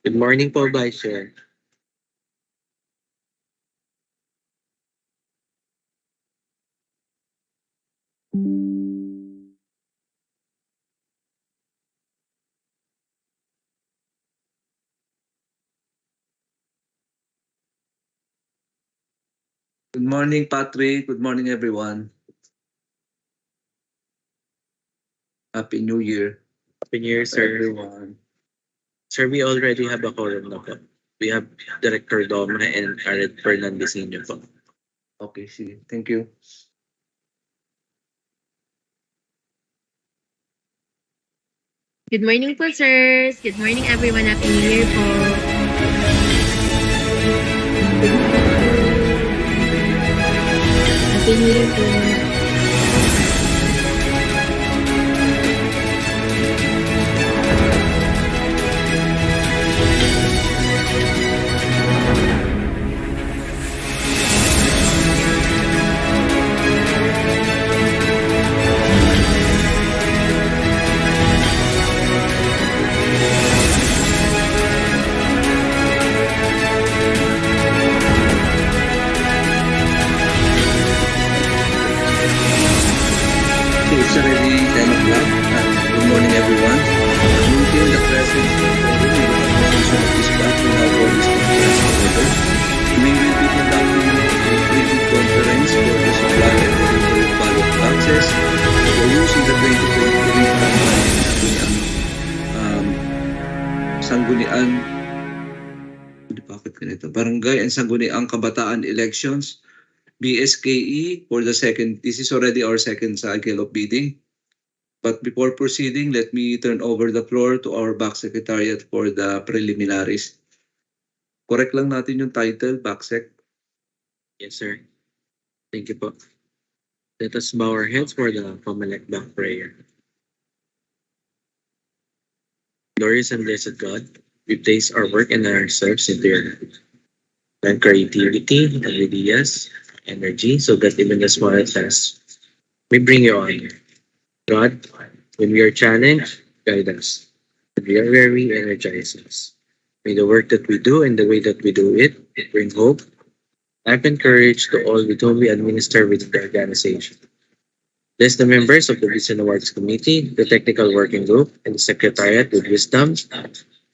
Good morning po, Vice Chair. Good morning, Patrick. Good morning, everyone. Happy New Year, Happy New Year, sir. everyone. Sir, we already have a quorum na po. We have Director Doma and Jared Fernandezino po. Okay, sige. Thank you. Good morning po, sirs. Good morning, everyone. Happy New Year po. Happy New Year po. Okay, it's already 10 o'clock. Good morning, everyone. Maintain the presence of the room with the composition of this back in our board is conference order. We will be conducting a briefing conference for the supply and delivery of ballot boxes for use in the 2023 Sangguniang bakit ganito? Barangay and Sangguniang Kabataan Elections, BSKE for the second. This is already our second cycle of bidding. But before proceeding, let me turn over the floor to our back secretariat for the preliminaries. Correct lang natin yung title, backsec. Yes, sir. Thank you po. Let us bow our heads for the Comelec back prayer. Glorious and blessed God, we place our work and ourselves into your hands. Lend creativity, ideas, energy, so that even the smallest tasks may bring you honor. God, when we are challenged, guide us. When we are weary, energize us. May the work that we do and the way that we do it bring hope, life, and courage to all with whom we administer within the organization. Bless the members of the Vision Awards Committee, the Technical Working Group, and the Secretariat with wisdom,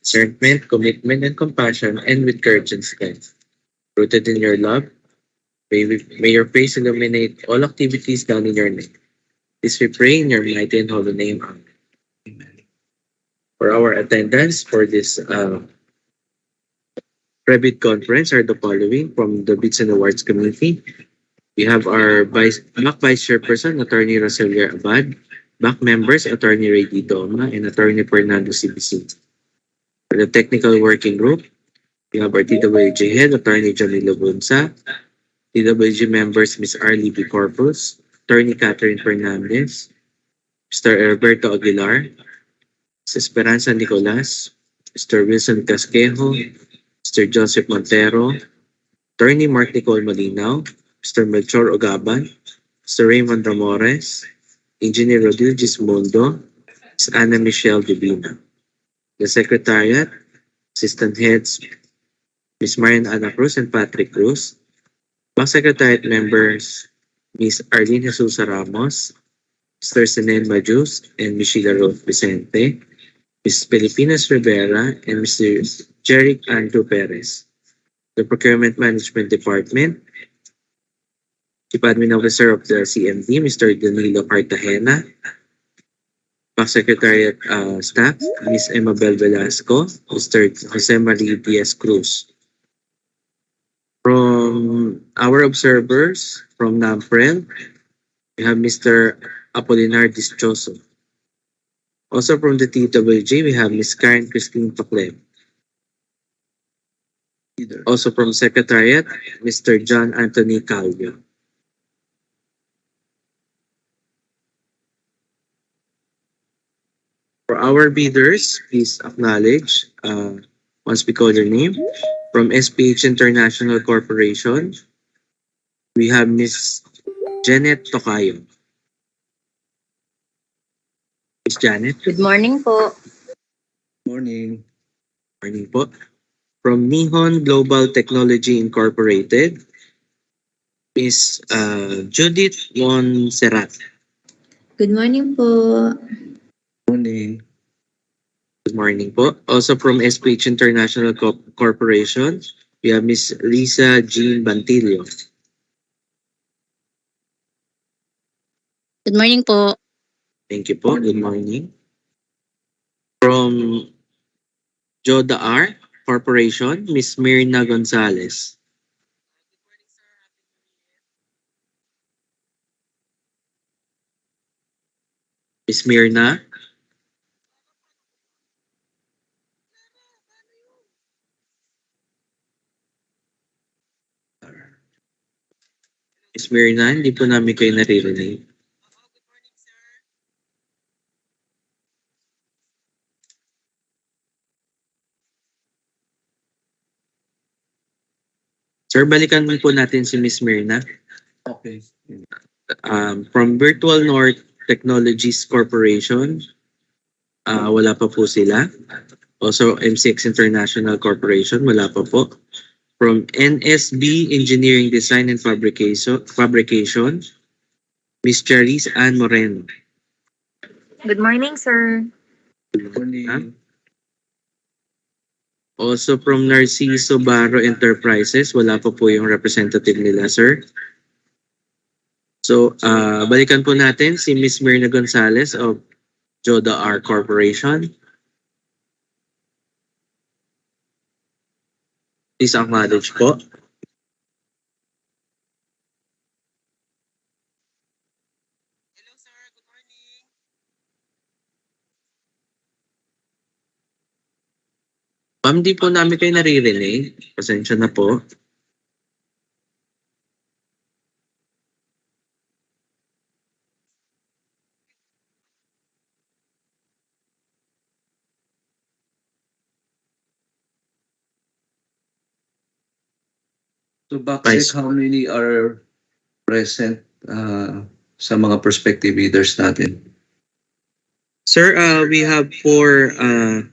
discernment, commitment, and compassion, and with courage and strength. Rooted in your love, may your face illuminate all activities done in your name. This we pray in your mighty and holy name. Amen. Amen. For our attendance for this Rebid conference are the following from the Bids and Awards Committee. We have our back Vice Chairperson, Attorney Roselia Abad, back members, Attorney Ray D. Doma, and Attorney Fernando CBC. For the Technical Working Group, we have our TWG Head, Attorney Johnny Lobunsa, TWG members, Ms. Arlie B. Corpus, Attorney Catherine Fernandez, Mr. Roberto Aguilar, Ms. Esperanza Nicolas, Mr. Wilson Casquejo, Mr. Joseph Montero, Attorney Mark Nicole Malinaw, Mr. Melchor Ogaban, Mr. Raymond Ramores, Engineer Rodil Gismondo, Ms. Ana Michelle Divina. The Secretariat, Assistant Heads, Ms. Marian Ana Cruz and Patrick Cruz. Back Secretariat members, Ms. Arlene Jesus Ramos, Mr. Senen Majus, and Ms. Sheila Rose Vicente, Ms. Filipinas Rivera, and Mr. Jeric Andrew Perez. The Procurement Management Department, Chief Admin Officer of the CMD, Mr. Danilo Cartagena, Back Secretariat Staff, Ms. Emabel Velasco, Mr. Jose Marie Diaz Cruz. From our observers from NAMPREL, we have Mr. Apolinar Dischoso. Also from the TWG, we have Ms. Karen Christine Paclev. Also from Secretariat, Mr. John Anthony Calvio. For our bidders, please acknowledge once we call your name. From SPH International Corporation, we have Ms. Janet Tocayo. Ms. Janet. Good morning po. Morning. Morning po. From Nihon Global Technology Incorporated, Miss Judith Monserrat. Good morning po. Morning. Good morning po. Also from SPH International Corporation, we have Miss Lisa Jean Bantilio. Good morning po. Thank you po. Good morning. From Joda R Corporation, Miss Mirna Gonzalez. Miss Mirna. Miss Mirna, hindi po namin kayo naririnig. Sir, balikan po natin si Miss Mirna. Okay. From Virtual North Technologies Corporation, wala pa po sila. Also, MCX International Corporation, wala pa po. From NSB Engineering Design and Fabrication, Miss Charisse Ann Moreno. Good morning, sir. Good morning. Also from Narciso Barro Enterprises, wala pa po yung representative nila, sir. So, balikan po natin si Miss Mirna Gonzalez of Joda R Corporation. Please acknowledge po. Ma'am, di po namin kayo naririnig. Pasensya na po. So backcheck, how many are present sa mga prospective bidders natin? Sir, we have 4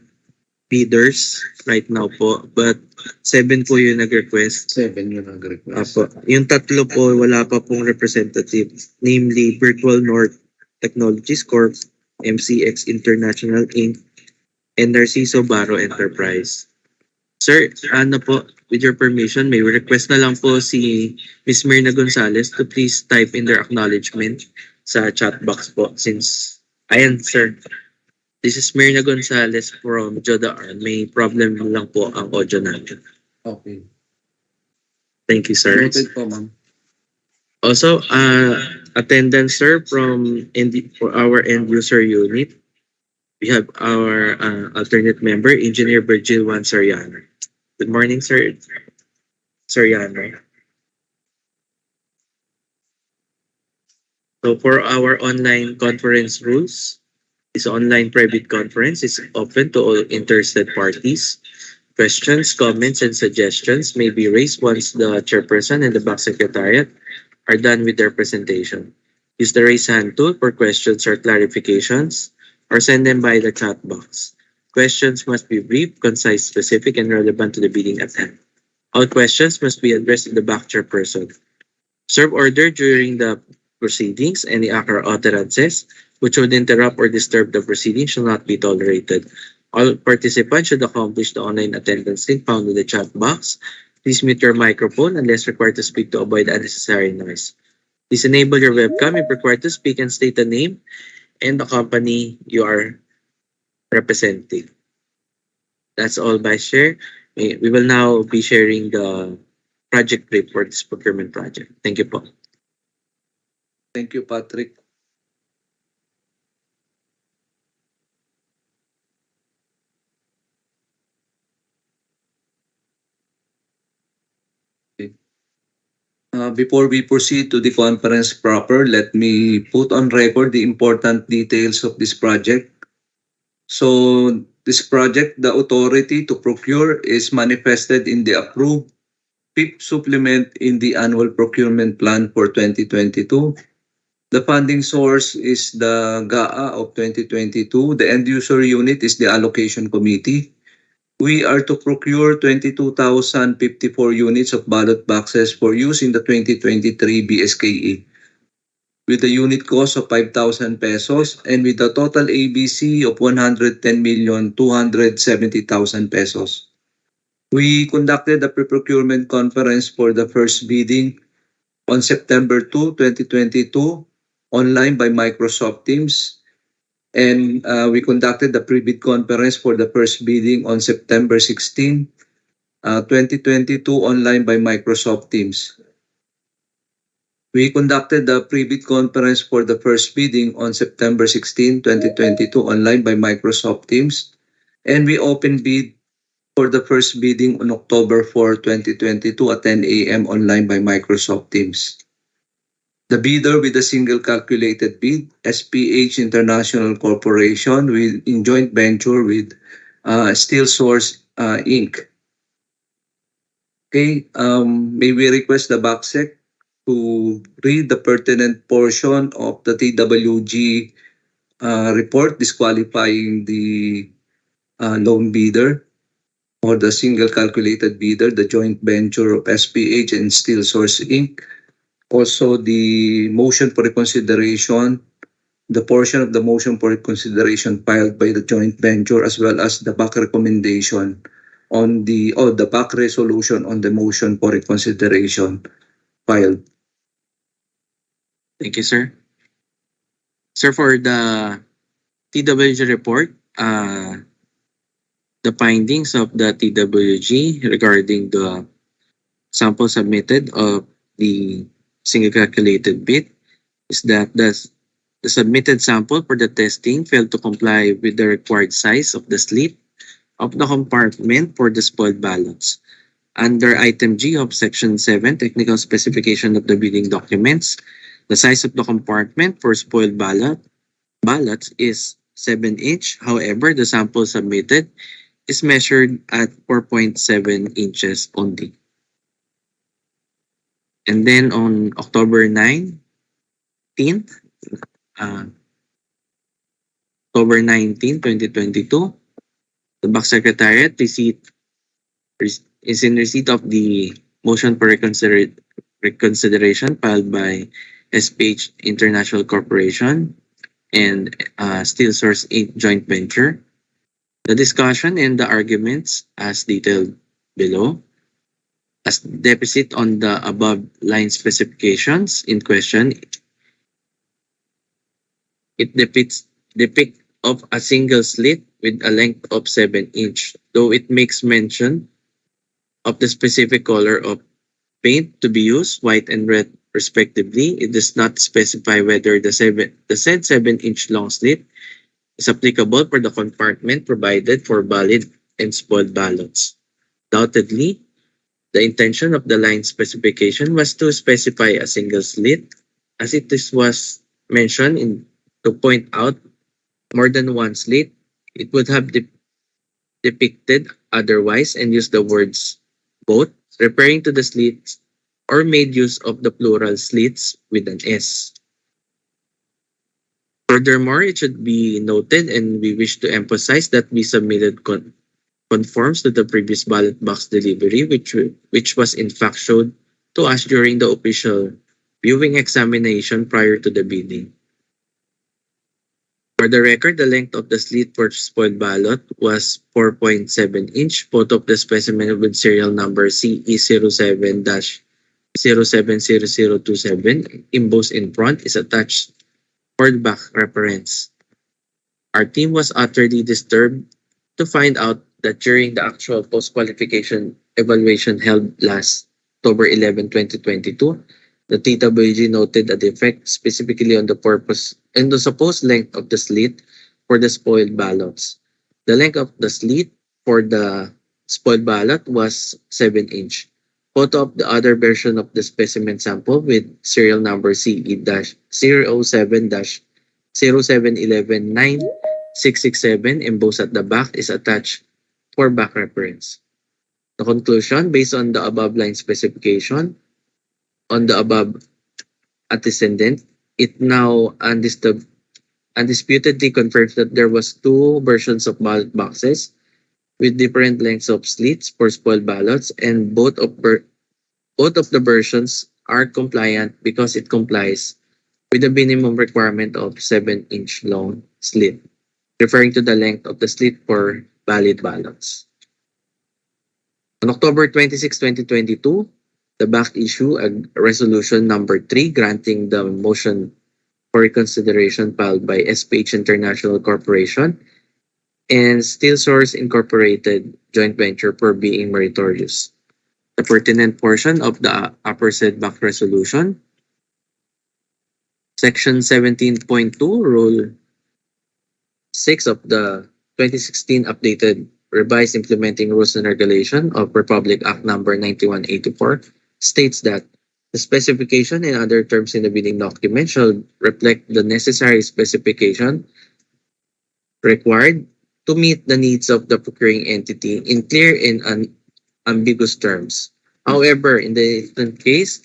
bidders right now po, but 7 po yung nag-request. 7 yung nag-request. Apo. Yung 3 po, wala pa pong representative, namely Virtual North Technologies Corp, MCX International Inc., and Narciso Barro Enterprise. Sir, ano po, with your permission, may request na lang po si Ms. Mirna Gonzalez to please type in their acknowledgement sa chat box po since, ayan sir, this is Mirna Gonzalez from Joda R. May problem lang po ang audio natin. Okay. Thank you, sir. Noted po, ma'am. Also, attendance, sir, for our end user unit. We have our alternate member, Engineer Virgil Juan Soriano. Good morning, sir. Soriano. So for our online conference rules, this online private conference is open to all interested parties. Questions, comments, and suggestions may be raised once the chairperson and the back secretariat are done with their presentation. Use the raise hand tool for questions or clarifications, or send them by the chat box. Questions must be brief, concise, specific, and relevant to the meeting at hand. All questions must be addressed to the back chairperson. Serve order during the proceedings. Any act or utterances which would interrupt or disturb the proceedings shall not be tolerated. All participants should accomplish the online attendance link found in the chat box. Please mute your microphone unless required to speak to avoid unnecessary noise. Please enable your webcam if required to speak and state the name and the company you are representing. That's all, Vice Chair. We will now be sharing the project brief for this procurement project. Thank you po. Thank you, Patrick. Before we proceed to the conference proper, let me put on record the important details of this project. So, this project, the authority to procure is manifested in the approved fifth supplement in the annual procurement plan for 2022. The funding source is the GAA of 2022. The end user unit is the allocation committee. We are to procure 22,054 units of ballot boxes for use in the 2023 BSKE with a unit cost of 5,000 pesos and with a total ABC of 110,270,000 pesos. We conducted a pre-procurement conference for the first bidding on September 2, 2022, online by Microsoft Teams. And we conducted the pre-bid conference for the first bidding on September 16, 2022, online by Microsoft Teams. We conducted the pre-bid conference for the first bidding on September 16, 2022, online by Microsoft Teams. And we opened bid for the first bidding on October 4, 2022 at 10 a.m. online by Microsoft Teams. The bidder with a single calculated bid, SPH International Corporation, in joint venture with Steel Source Inc. Okay, may we request the BACSEC to read the pertinent portion of the TWG report disqualifying the loan bidder or the single calculated bidder, the joint venture of SPH and Steel Source Inc. Also, the motion for reconsideration, the portion of the motion for reconsideration filed by the joint venture, as well as the back recommendation on the back resolution on the motion for reconsideration filed. Thank you, sir. Sir, for the TWG report, the findings of the TWG regarding the sample submitted of the single calculated bid is that the submitted sample for the testing failed to comply with the required size of the slit of the compartment for the spoiled ballots. Under item G of section 7, technical specification of the bidding documents, the size of the compartment for spoiled ballots is 7-inch. However, the sample submitted is measured at 4.7 inches only. And then on October 19th, October 19, 2022, the BAC Secretariat is in receipt of the motion for reconsideration filed by SPH International Corporation and Steel Source Inc. joint venture. The discussion and the arguments as detailed below. As deficit on the above line specifications in question, it depicts of a single slit with a length of 7-inch, though it makes mention of the specific color of paint to be used, white and red respectively. It does not specify whether the said 7-inch long slit is applicable for the compartment provided for valid and spoiled ballots. Doubtedly, the intention of the line specification was to specify a single slit, as it was mentioned to point out more than one slit. It would have depicted otherwise and used the words both, referring to the slits, or made use of the plural slits with an S. Furthermore, it should be noted, and we wish to emphasize, that we submitted conforms to the previous ballot box delivery, which was in fact showed to us during the official viewing examination prior to the bidding. For the record, the length of the slit for spoiled ballot was 4.7-inch. Photo of the specimen with serial number CE07-070027 embossed in front is attached for the back reference. Our team was utterly disturbed to find out that during the actual post-qualification evaluation held last October 11, 2022, the TWG noted a defect specifically on the purpose and the supposed length of the slit for the spoiled ballots. The length of the slit for the spoiled ballot was 7-inch. Photo of the other version of the specimen sample with serial number CE-07-07119667 embossed at the back is attached for back reference. The conclusion, based on the above line specification, on the above antecedent, it now undisputedly confirms that there was two versions of ballot boxes with different lengths of slits for spoiled ballots, and both of the versions are compliant because it complies with the minimum requirement of 7-inch long slit, referring to the length of the slit for valid ballots. On October 26, 2022, the BAC issued a resolution number 3 granting the motion for reconsideration filed by SPH International Corporation and Steel Source Incorporated joint venture for being meritorious. The pertinent portion of the aforesaid BAC resolution, Section 17.2, Rule 6 of the 2016 updated revised implementing rules and regulation of Republic Act number 9184 states that the specification and other terms in the bidding document shall reflect the necessary specification required to meet the needs of the procuring entity in clear and unambiguous terms. However, in the instant case,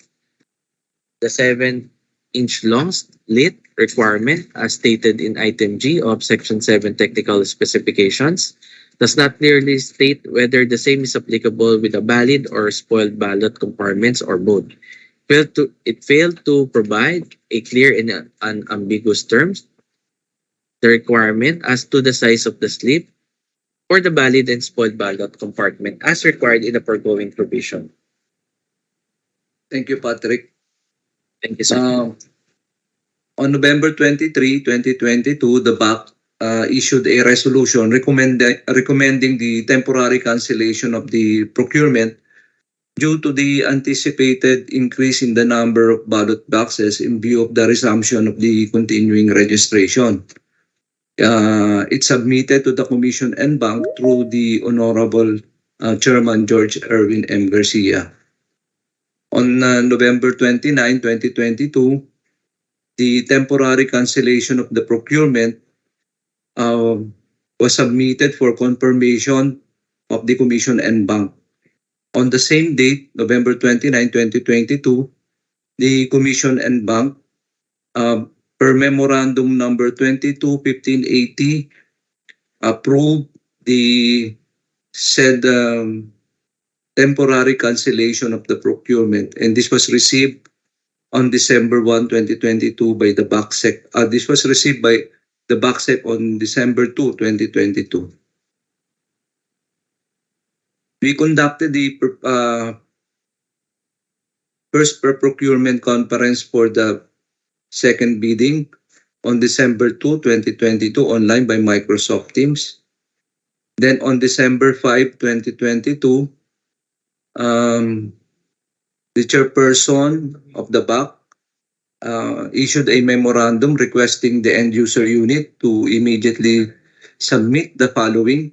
the 7-inch long slit requirement, as stated in Item G of Section 7 Technical Specifications, does not clearly state whether the same is applicable with a valid or spoiled ballot compartments or both. It failed to provide a clear and unambiguous terms the requirement as to the size of the slip for the valid and spoiled ballot compartment as required in the foregoing provision. Thank you, Patrick. Thank you, sir. On November 23, 2022, the BAC issued a resolution recommending the temporary cancellation of the procurement due to the anticipated increase in the number of ballot boxes in view of the resumption of the continuing registration. It submitted to the Commission and Bank through the Honorable Chairman George Erwin M. Garcia. On November 29, 2022, the temporary cancellation of the procurement was submitted for confirmation of the Commission and Bank. On the same date, November 29, 2022, the Commission and Bank, per Memorandum Number 22-1580, approved the said temporary cancellation of the procurement, and this was received on December 1, 2022 by the BACSEC. This was received by the BACSEC on December 2, 2022. We conducted the first procurement conference for the second bidding on December 2, 2022 online by Microsoft Teams. Then on December 5, 2022, the chairperson of the BAC issued a memorandum requesting the end user unit to immediately submit the following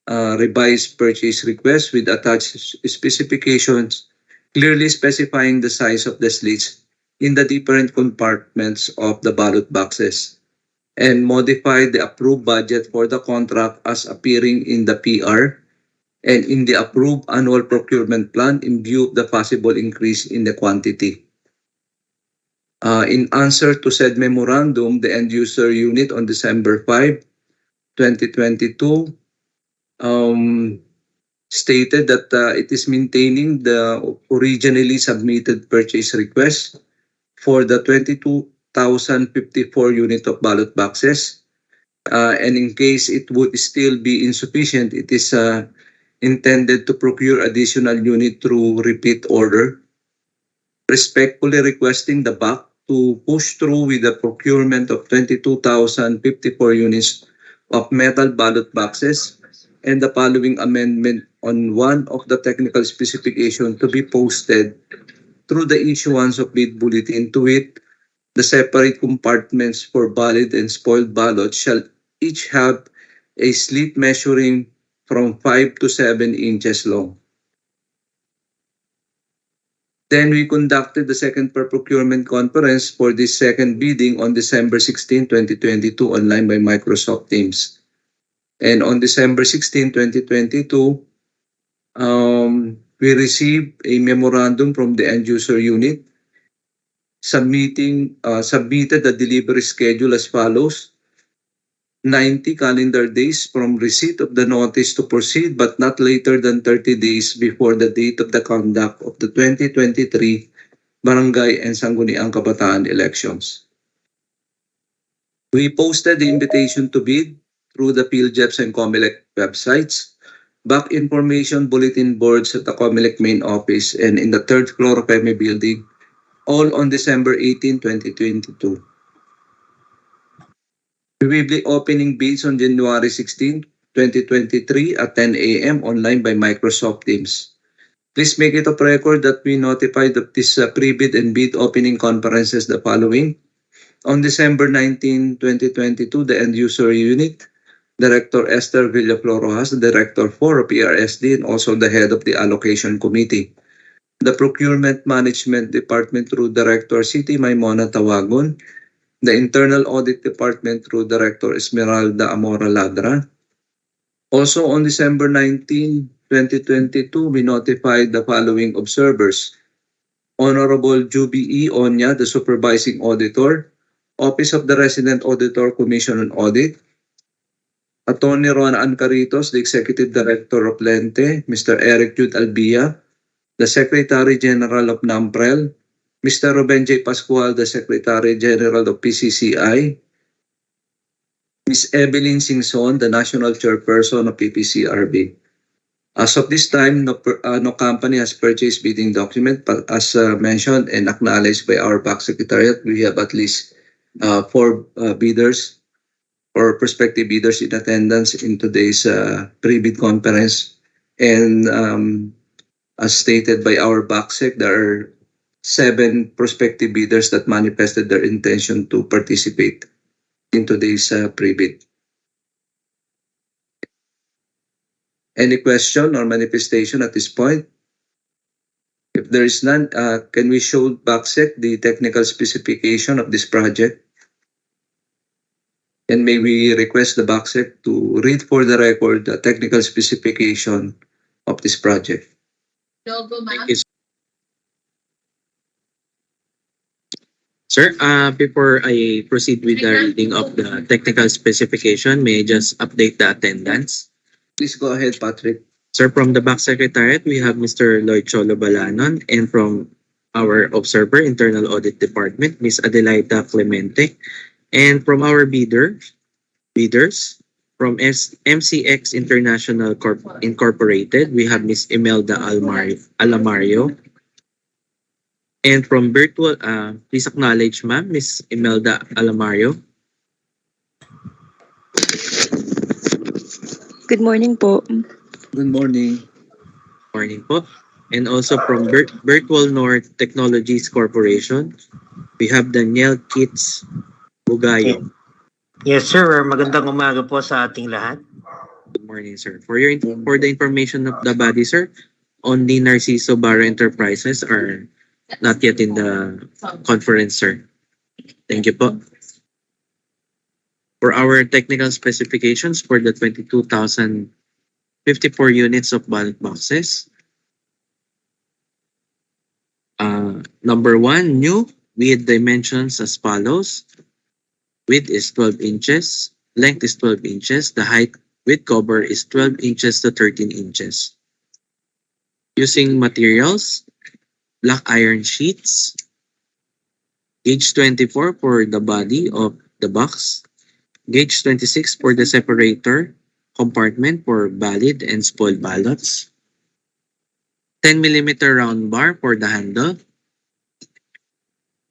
revised purchase request with attached specifications clearly specifying the size of the slits in the different compartments of the ballot boxes, and modify the approved budget for the contract as appearing in the PR and in the approved annual procurement plan in view of the possible increase in the quantity. In answer to said memorandum, the end user unit on December 5, 2022 stated that it is maintaining the originally submitted purchase request for the 22,054 unit of ballot boxes. And in case it would still be insufficient, it is intended to procure additional unit through repeat order. Respectfully requesting the BAC to push through with the procurement of 22,054 units of metal ballot boxes and the following amendment on one of the technical specifications to be posted through the issuance of bid bulletin, to wit, the separate compartments for valid and spoiled ballots shall each have a slit measuring from 5 to 7 inches long. Then we conducted the second procurement conference for this second bidding on December 16, 2022 online by Microsoft Teams. And on December 16, 2022, we received a memorandum from the end user unit submitted the delivery schedule as follows. 90 calendar days from receipt of the notice to proceed, but not later than 30 days before the date of the conduct of the 2023 Barangay and Sangguniang Kabataan elections. We posted the invitation to bid through the PhilJEPS and COMELEC websites, back information bulletin boards at the COMELEC main office, and in the third floor of MA building, all on December 18, 2022. We will be opening bids on January 16, 2023 at 10 a.m. online by Microsoft Teams. Please make it of record that we notified of this pre-bid and bid opening conferences the following. On December 19, 2022, the End User Unit, Director Esther Villaflor Rojas, Director for PRSD, and also the head of the Allocation Committee. The Procurement Management Department through Director City Maimona Tawagon, the Internal Audit Department through Director Esmeralda Amora Ladra. Also on December 19, 2022, we notified the following observers. Honorable Juby E. Onya, the Supervising Auditor, Office of the Resident Auditor Commission on Audit, Attorney Ron Ancaritos, the Executive Director of Lente, Mr. Eric Jude Albia, the Secretary General of NAMPREL, Mr. Ruben J. Pascual, the Secretary General of PCCI, Ms. Evelyn Singson, the National Chairperson of PPCRB. As of this time, no company has purchased bidding document, but as mentioned and acknowledged by our back secretariat, we have at least 4 bidders or prospective bidders in attendance in today's pre-bid conference. And as stated by our BACSEC, there are 7 prospective bidders that manifested their intention to participate in today's pre-bid. Any question or manifestation at this point? If there is none, can we show BACSEC the technical specification of this project? And may we request the BACSEC to read for the record the technical specification of this project. Thank you, sir. Before I proceed with the reading of the technical specification, may I just update the attendance? Please go ahead, Patrick. Sir, from the back secretariat, we have Mr. Lloyd Cholo Balanon, and from our observer, Internal Audit Department, Ms. Adelaida Clemente, and from our bidders, from MCX International Incorporated, we have Ms. Imelda Alamario. And from virtual, please acknowledge, ma'am, Ms. Imelda Alamario. Good morning po. Good morning. Morning po. And also from Virtual North Technologies Corporation, we have Daniel Kitz Bugayo. Yes, sir. Magandang umaga po sa ating lahat. Good morning, sir. For the information of the body, sir, only Narciso Barra Enterprises are not yet in the conference, sir. Thank you po. For our technical specifications for the 22,054 units of ballot boxes. Number 1, new with dimensions as follows. Width is 12 inches, length is 12 inches, the height with cover is 12 inches to 13 inches. Using materials, black iron sheets, gauge 24 for the body of the box, gauge 26 for the separator compartment for valid and spoiled ballots, 10mm round bar for the handle,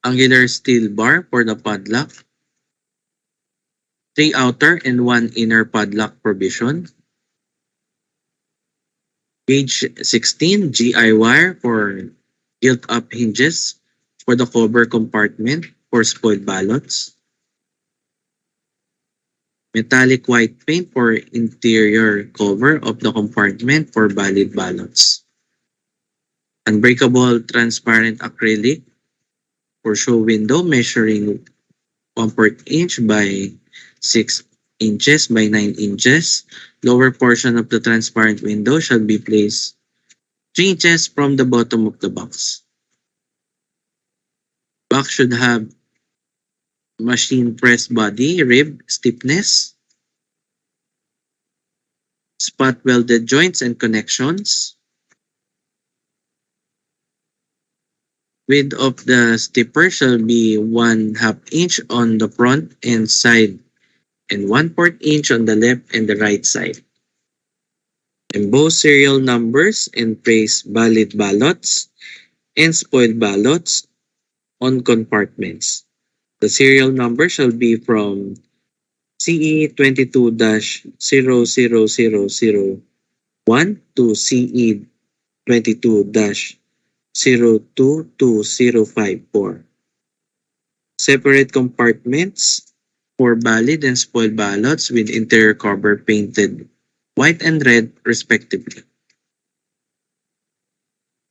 angular steel bar for the padlock, 3 outer and 1 inner padlock provision, gauge 16 GI wire for built-up hinges for the cover compartment for spoiled ballots, metallic white paint for interior cover of the compartment for valid ballots, unbreakable transparent acrylic for show window measuring 1/4 inch by 6 inches by 9 inches. Lower portion of the transparent window shall be placed 3 inches from the bottom of the box. Box should have machine press body rib stiffness spot welded joints and connections. Width of the stipper shall be 1/2 inch on the front and side and 1/4 inch on the left and the right side. Emboss serial numbers and place valid ballots and spoiled ballots on compartments. The serial number shall be from CE 22-00001 to CE 22-02-054. Separate compartments for valid and spoiled ballots with interior cover painted white and red respectively.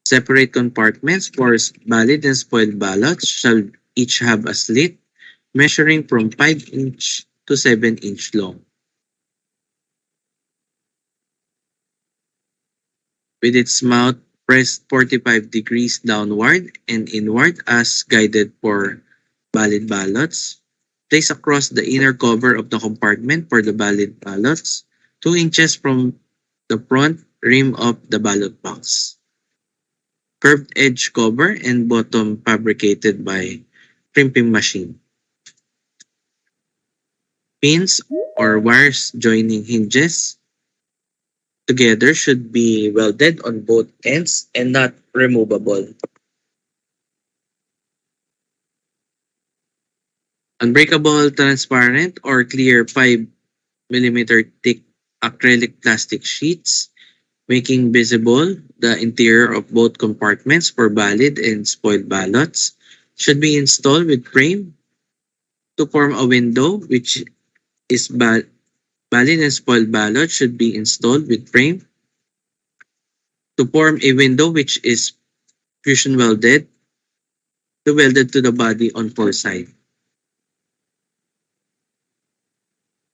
Separate compartments for valid and spoiled ballots shall each have a slit measuring from 5 inch to 7 inch long. With its mouth pressed 45 degrees downward and inward as guided for valid ballots, place across the inner cover of the compartment for the valid ballots, 2 inches from the front rim of the ballot box. Curved edge cover and bottom fabricated by crimping machine. Pins or wires joining hinges together should be welded on both ends and not removable. Unbreakable transparent or clear 5 mm thick acrylic plastic sheets making visible the interior of both compartments for valid and spoiled ballots should be installed with frame to form a window which is valid and spoiled ballot should be installed with frame to form a window which is fusion welded to the body on 4 sides.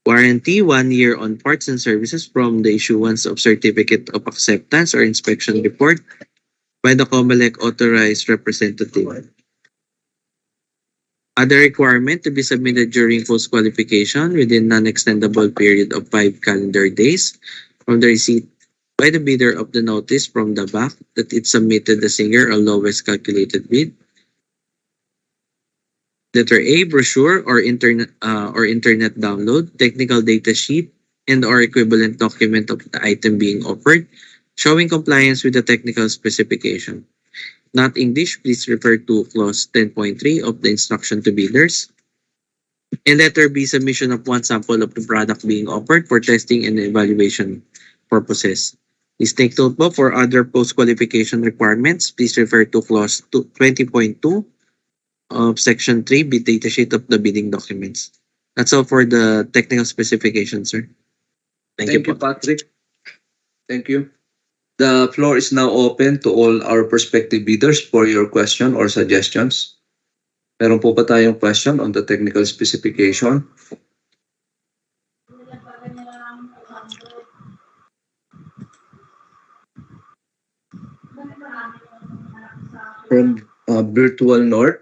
Warranty 1 year on parts and services from the issuance of certificate of acceptance or inspection report by the COMELEC authorized representative. Other requirement to be submitted during post-qualification within non-extendable period of 5 calendar days from the receipt by the bidder of the notice from the back that it submitted the single or lowest calculated bid. Letter A, brochure or internet download, technical data sheet, and or equivalent document of the item being offered, showing compliance with the technical specification. Not English, please refer to clause 10.3 of the instruction to bidders. And letter B, submission of one sample of the product being offered for testing and evaluation purposes. Please take note po for other post-qualification requirements. Please refer to clause 20.2 of section 3, bid data sheet of the bidding documents. That's all for the technical specifications, sir. Thank you po. Patrick. Thank you. The floor is now open to all our prospective bidders for your question or suggestions. Meron po ba tayong question on the technical specification? From Virtual North.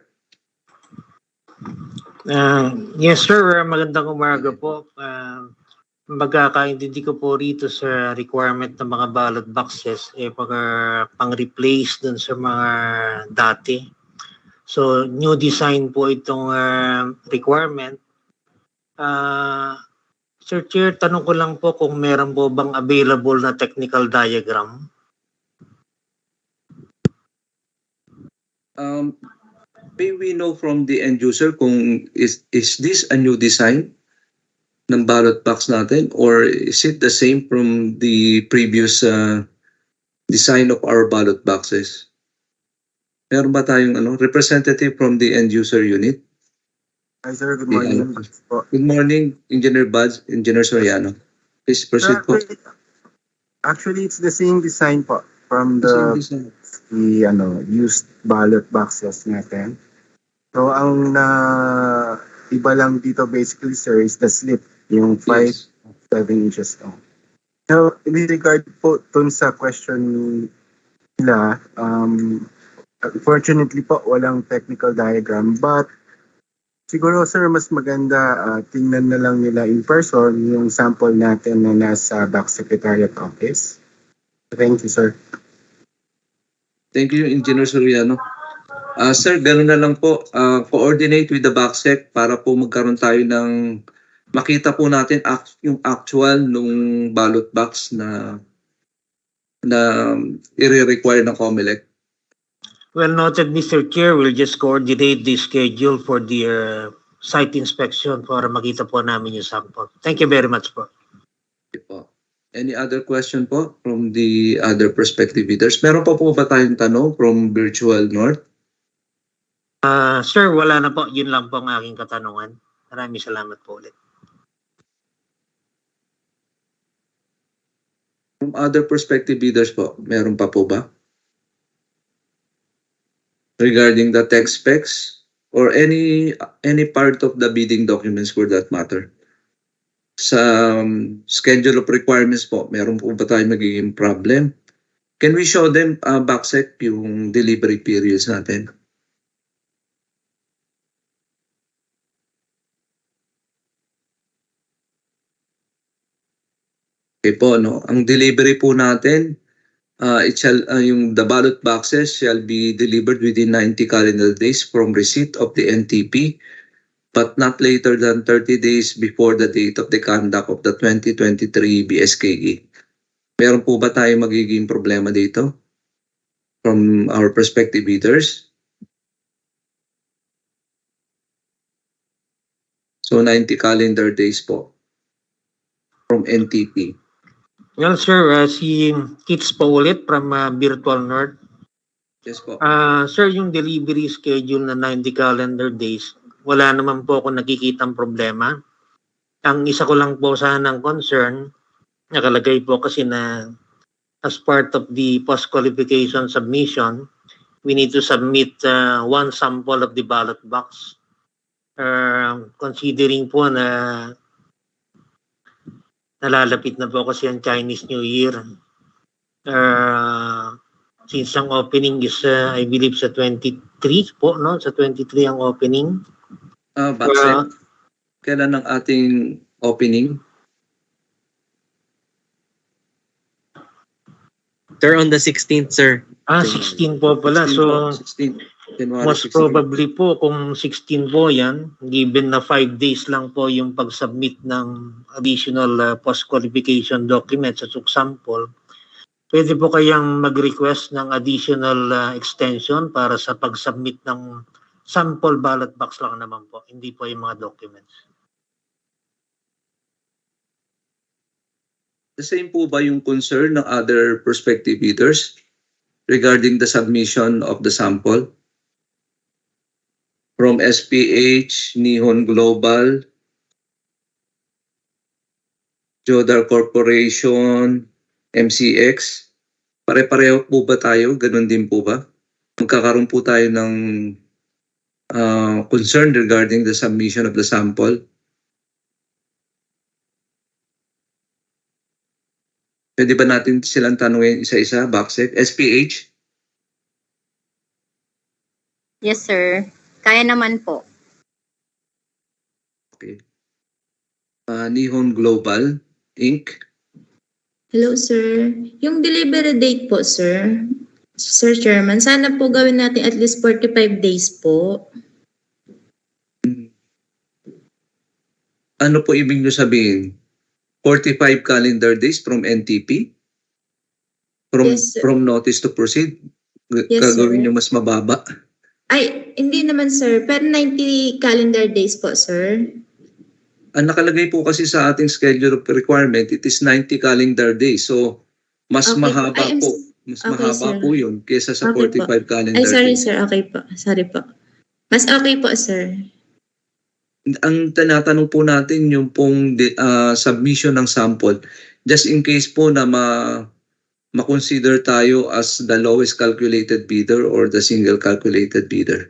Yes sir, magandang umaga po. Magkakaintindi ko po rito sa requirement ng mga ballot boxes pang-replace dun sa mga dati. So new design po itong requirement. Sir Chair, tanong ko lang po kung meron po bang available na technical diagram? May we know from the end user kung is this a new design ng ballot box natin or is it the same from the previous design of our ballot boxes? Meron ba tayong representative from the end user unit? Hi sir, good morning. Good morning, Engineer Buds, Engineer Soriano. Please proceed po. Actually, it's the same design po from the used ballot boxes natin. So ang iba lang dito basically sir is the slip, yung 5 7 inches long. So in regard po dun sa question nila, unfortunately po walang technical diagram but Siguro sir, mas maganda tingnan na lang nila in person yung sample natin na nasa back secretariat office. Thank you sir. Thank you, Engineer Soriano. Sir, gano'n na lang po. Coordinate with the BACSEC para po magkaroon tayo ng makita po natin yung actual nung ballot box na i-require ng COMELEC. Well noted, Mr. Chair. We'll just coordinate the schedule for the site inspection para makita po namin yung sample. Thank you very much po. Okay po. Any other question po from the other prospective bidders? Meron pa po ba tayong tanong from Virtual North? Sir, wala na po. Yun lang po ang aking katanungan. Maraming salamat po ulit. From other prospective bidders po, meron pa po ba? Regarding the text specs or any part of the bidding documents for that matter. Sa schedule of requirements po, meron po ba tayo magiging problem? Can we show them BACSEC yung delivery periods natin? Okay po, no? Ang delivery po natin, the ballot boxes shall be delivered within 90 calendar days from receipt of the NTP, but not later than 30 days before the date of the conduct of the 2023 BSKE. Meron po ba tayo magiging problema dito from our prospective bidders? So 90 calendar days po from NTP. Well, sir, si Kits po ulit from Virtual North. Yes po. Sir, yung delivery schedule na 90 calendar days, wala naman po ako nakikitang problema. Ang isa ko lang po sanang concern, nakalagay po kasi na as part of the post-qualification submission, we need to submit one sample of the ballot box. Considering po na nalalapit na po kasi ang Chinese New Year. Since ang opening is, I believe, sa 23 po, no? Sa 23 ang opening. BACSEC, kailan ang ating opening? Sir, on the 16th, sir. 16 po pala. So, 16, January most 16. probably po kung 16 po yan, given na 5 days lang po yung pag-submit ng additional post-qualification documents at sample, pwede po kayang mag-request ng additional extension para sa pag-submit ng sample ballot box lang naman po, hindi po yung mga documents. The same po ba yung concern ng other prospective bidders regarding the submission of the sample? From SPH, Nihon Global, Jodar Corporation, MCX. Pare-pareho po ba tayo? Ganun din po ba? Magkakaroon po tayo ng concern regarding the submission of the sample? Pwede ba natin silang tanungin isa-isa, BACSEC? SPH? Yes, sir. Kaya naman po. Okay. Nihon Global, Inc. Hello, sir. Yung delivery date po, sir. Sir Chairman, sana po gawin natin at least 45 days po. Ano po ibig nyo sabihin? 45 calendar days from NTP? Yes, sir. From notice to proceed? Yes, Gagawin sir. nyo mas mababa? Ay, hindi naman, sir. Pero 90 calendar days po, sir. Ang nakalagay po kasi sa ating schedule of requirement, it is 90 calendar days. So, mas Okay po. mahaba po. Mas Okay, mahaba sir. po yun kesa sa Okay 45 calendar Ay, sorry, days. sir. Okay po. Sorry po. Mas okay po, sir. Ang tinatanong po natin yung pong submission ng sample, just in case po na ma-consider tayo as the lowest calculated bidder or the single calculated bidder.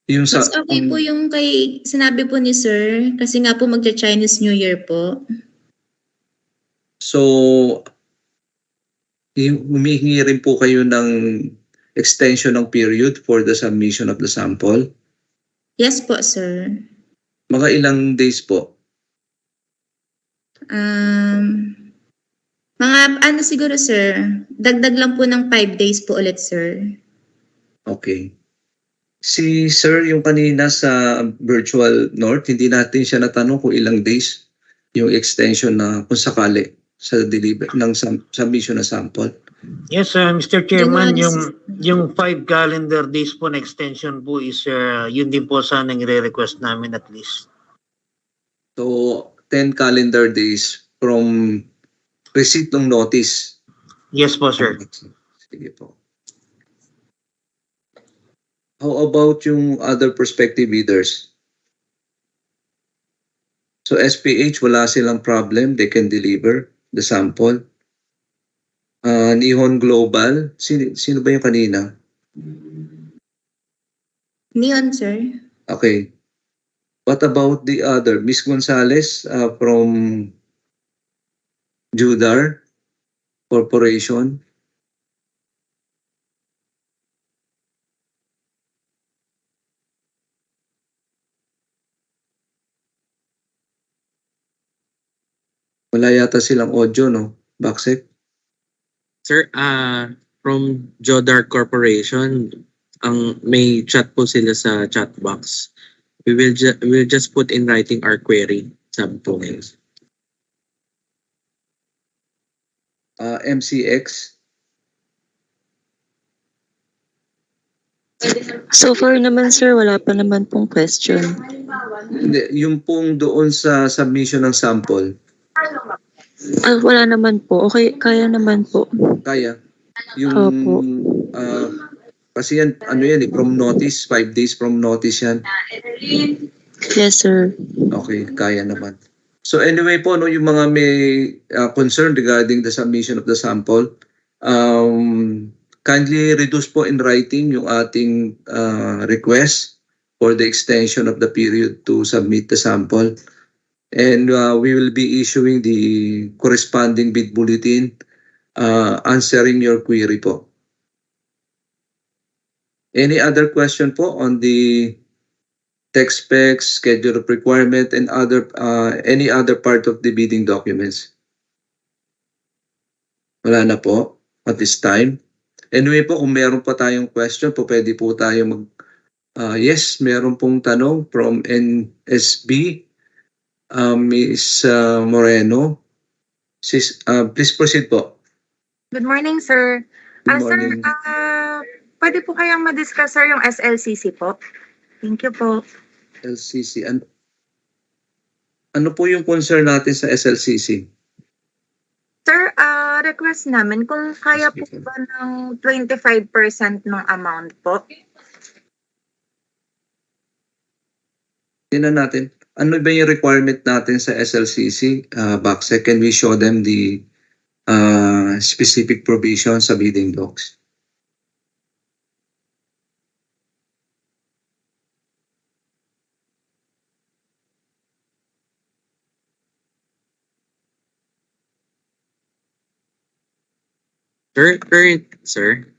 Yung Mas okay po yung kay sinabi po ni sir kasi nga po magcha-Chinese New Year po. So, humihingi rin po kayo ng extension ng period for the submission of the sample? Yes po, sir. Mga ilang days po? Mga ano siguro, sir? Dagdag lang po ng 5 days po ulit, sir. Okay. Si Sir, yung kanina sa Virtual North, hindi natin siya natanong kung ilang days yung extension na kung sakali sa deliver ng submission na sample. Yes, Mr. Chairman, January yung 5 calendar days po na extension po is yun din po sana ang re-request namin at least. So, 10 calendar days from receipt ng notice. Yes po, sir. Sige po. How about yung other prospective bidders? So SPH, wala silang problem. They can deliver the sample. Nihon Global, sino ba yung kanina? Neon, sir. Okay. What about the other? Miss Gonzalez from Judar Corporation. Wala yata silang audio, no? Backsec? Sir, from Jodar Corporation, may chat po sila sa chat box. We'll just put in writing our query. Sabi po nila. MCX. So far naman sir, wala pa naman pong question. Hindi, yung pong doon sa submission ng sample. Wala naman po. Okay, kaya naman po. Kaya. Yung, Opo. kasi yan, ano yan from notice, 5 days from notice yan. Yes sir. Okay, kaya naman. So anyway po, no, yung mga may concern regarding the submission of the sample, kindly reduce po in writing yung ating request for the extension of the period to submit the sample. And we will be issuing the corresponding bid bulletin answering your query po. Any other question po on the text specs, schedule of requirement, and any other part of the bidding documents? Wala na po at this time. Anyway po, kung meron pa tayong question po, pwede po tayo yes, meron pong tanong from NSB. Ms. Moreno. Please proceed po. Good morning, sir. Good Sir, morning. pwede po kayang ma-discuss, sir, yung SLCC po? Thank you po. LCC. Ano po yung concern natin sa SLCC? Sir, request namin kung kaya po ba ng 25% ng amount po? Tingnan natin. Ano ba yung requirement natin sa SLCC? Backsec, can we show them the specific provisions sa bidding docs?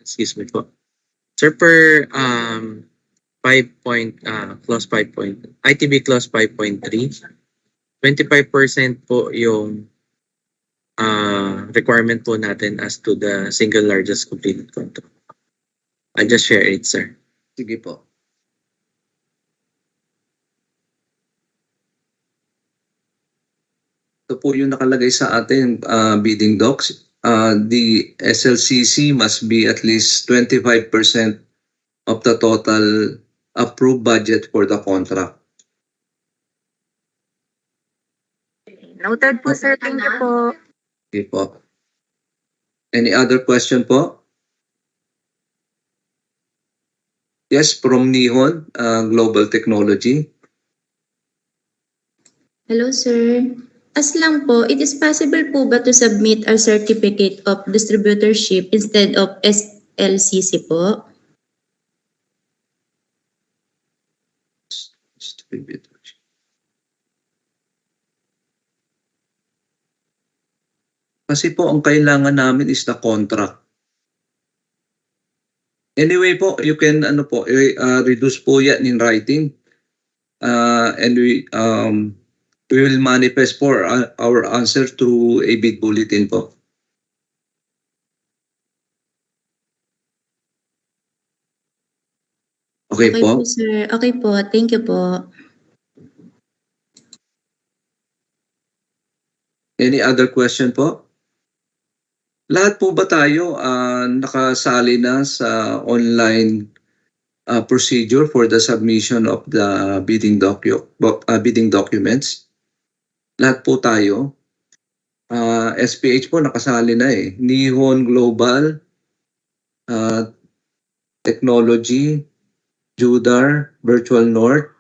Excuse me po. Sir, per 5 ITB clause 5.3, 25% po yung requirement po natin as to the single largest completed contract. I'll just share it, sir. Sige po. Ito po yung nakalagay sa ating bidding docs. The SLCC must be at least 25% of the total approved budget for the contract. Noted po, sir. Thank you po. Okay po. Any other question po? Yes, from Nihon Global Technology. Hello, sir. As lang po, it is possible po ba to submit our certificate of distributorship instead of SLCC po? Kasi po ang kailangan namin is the contract. Anyway po, you can reduce po yan in writing And we will manifest for our answer through a bid bulletin po. Okay Okay po. po, sir. Okay po. Thank you po. Any other question po? Lahat po ba tayo nakasali na sa online procedure for the submission of the bidding documents? Lahat po tayo. SPH po nakasali na eh. Nihon Global, Technology, Judar, Virtual North,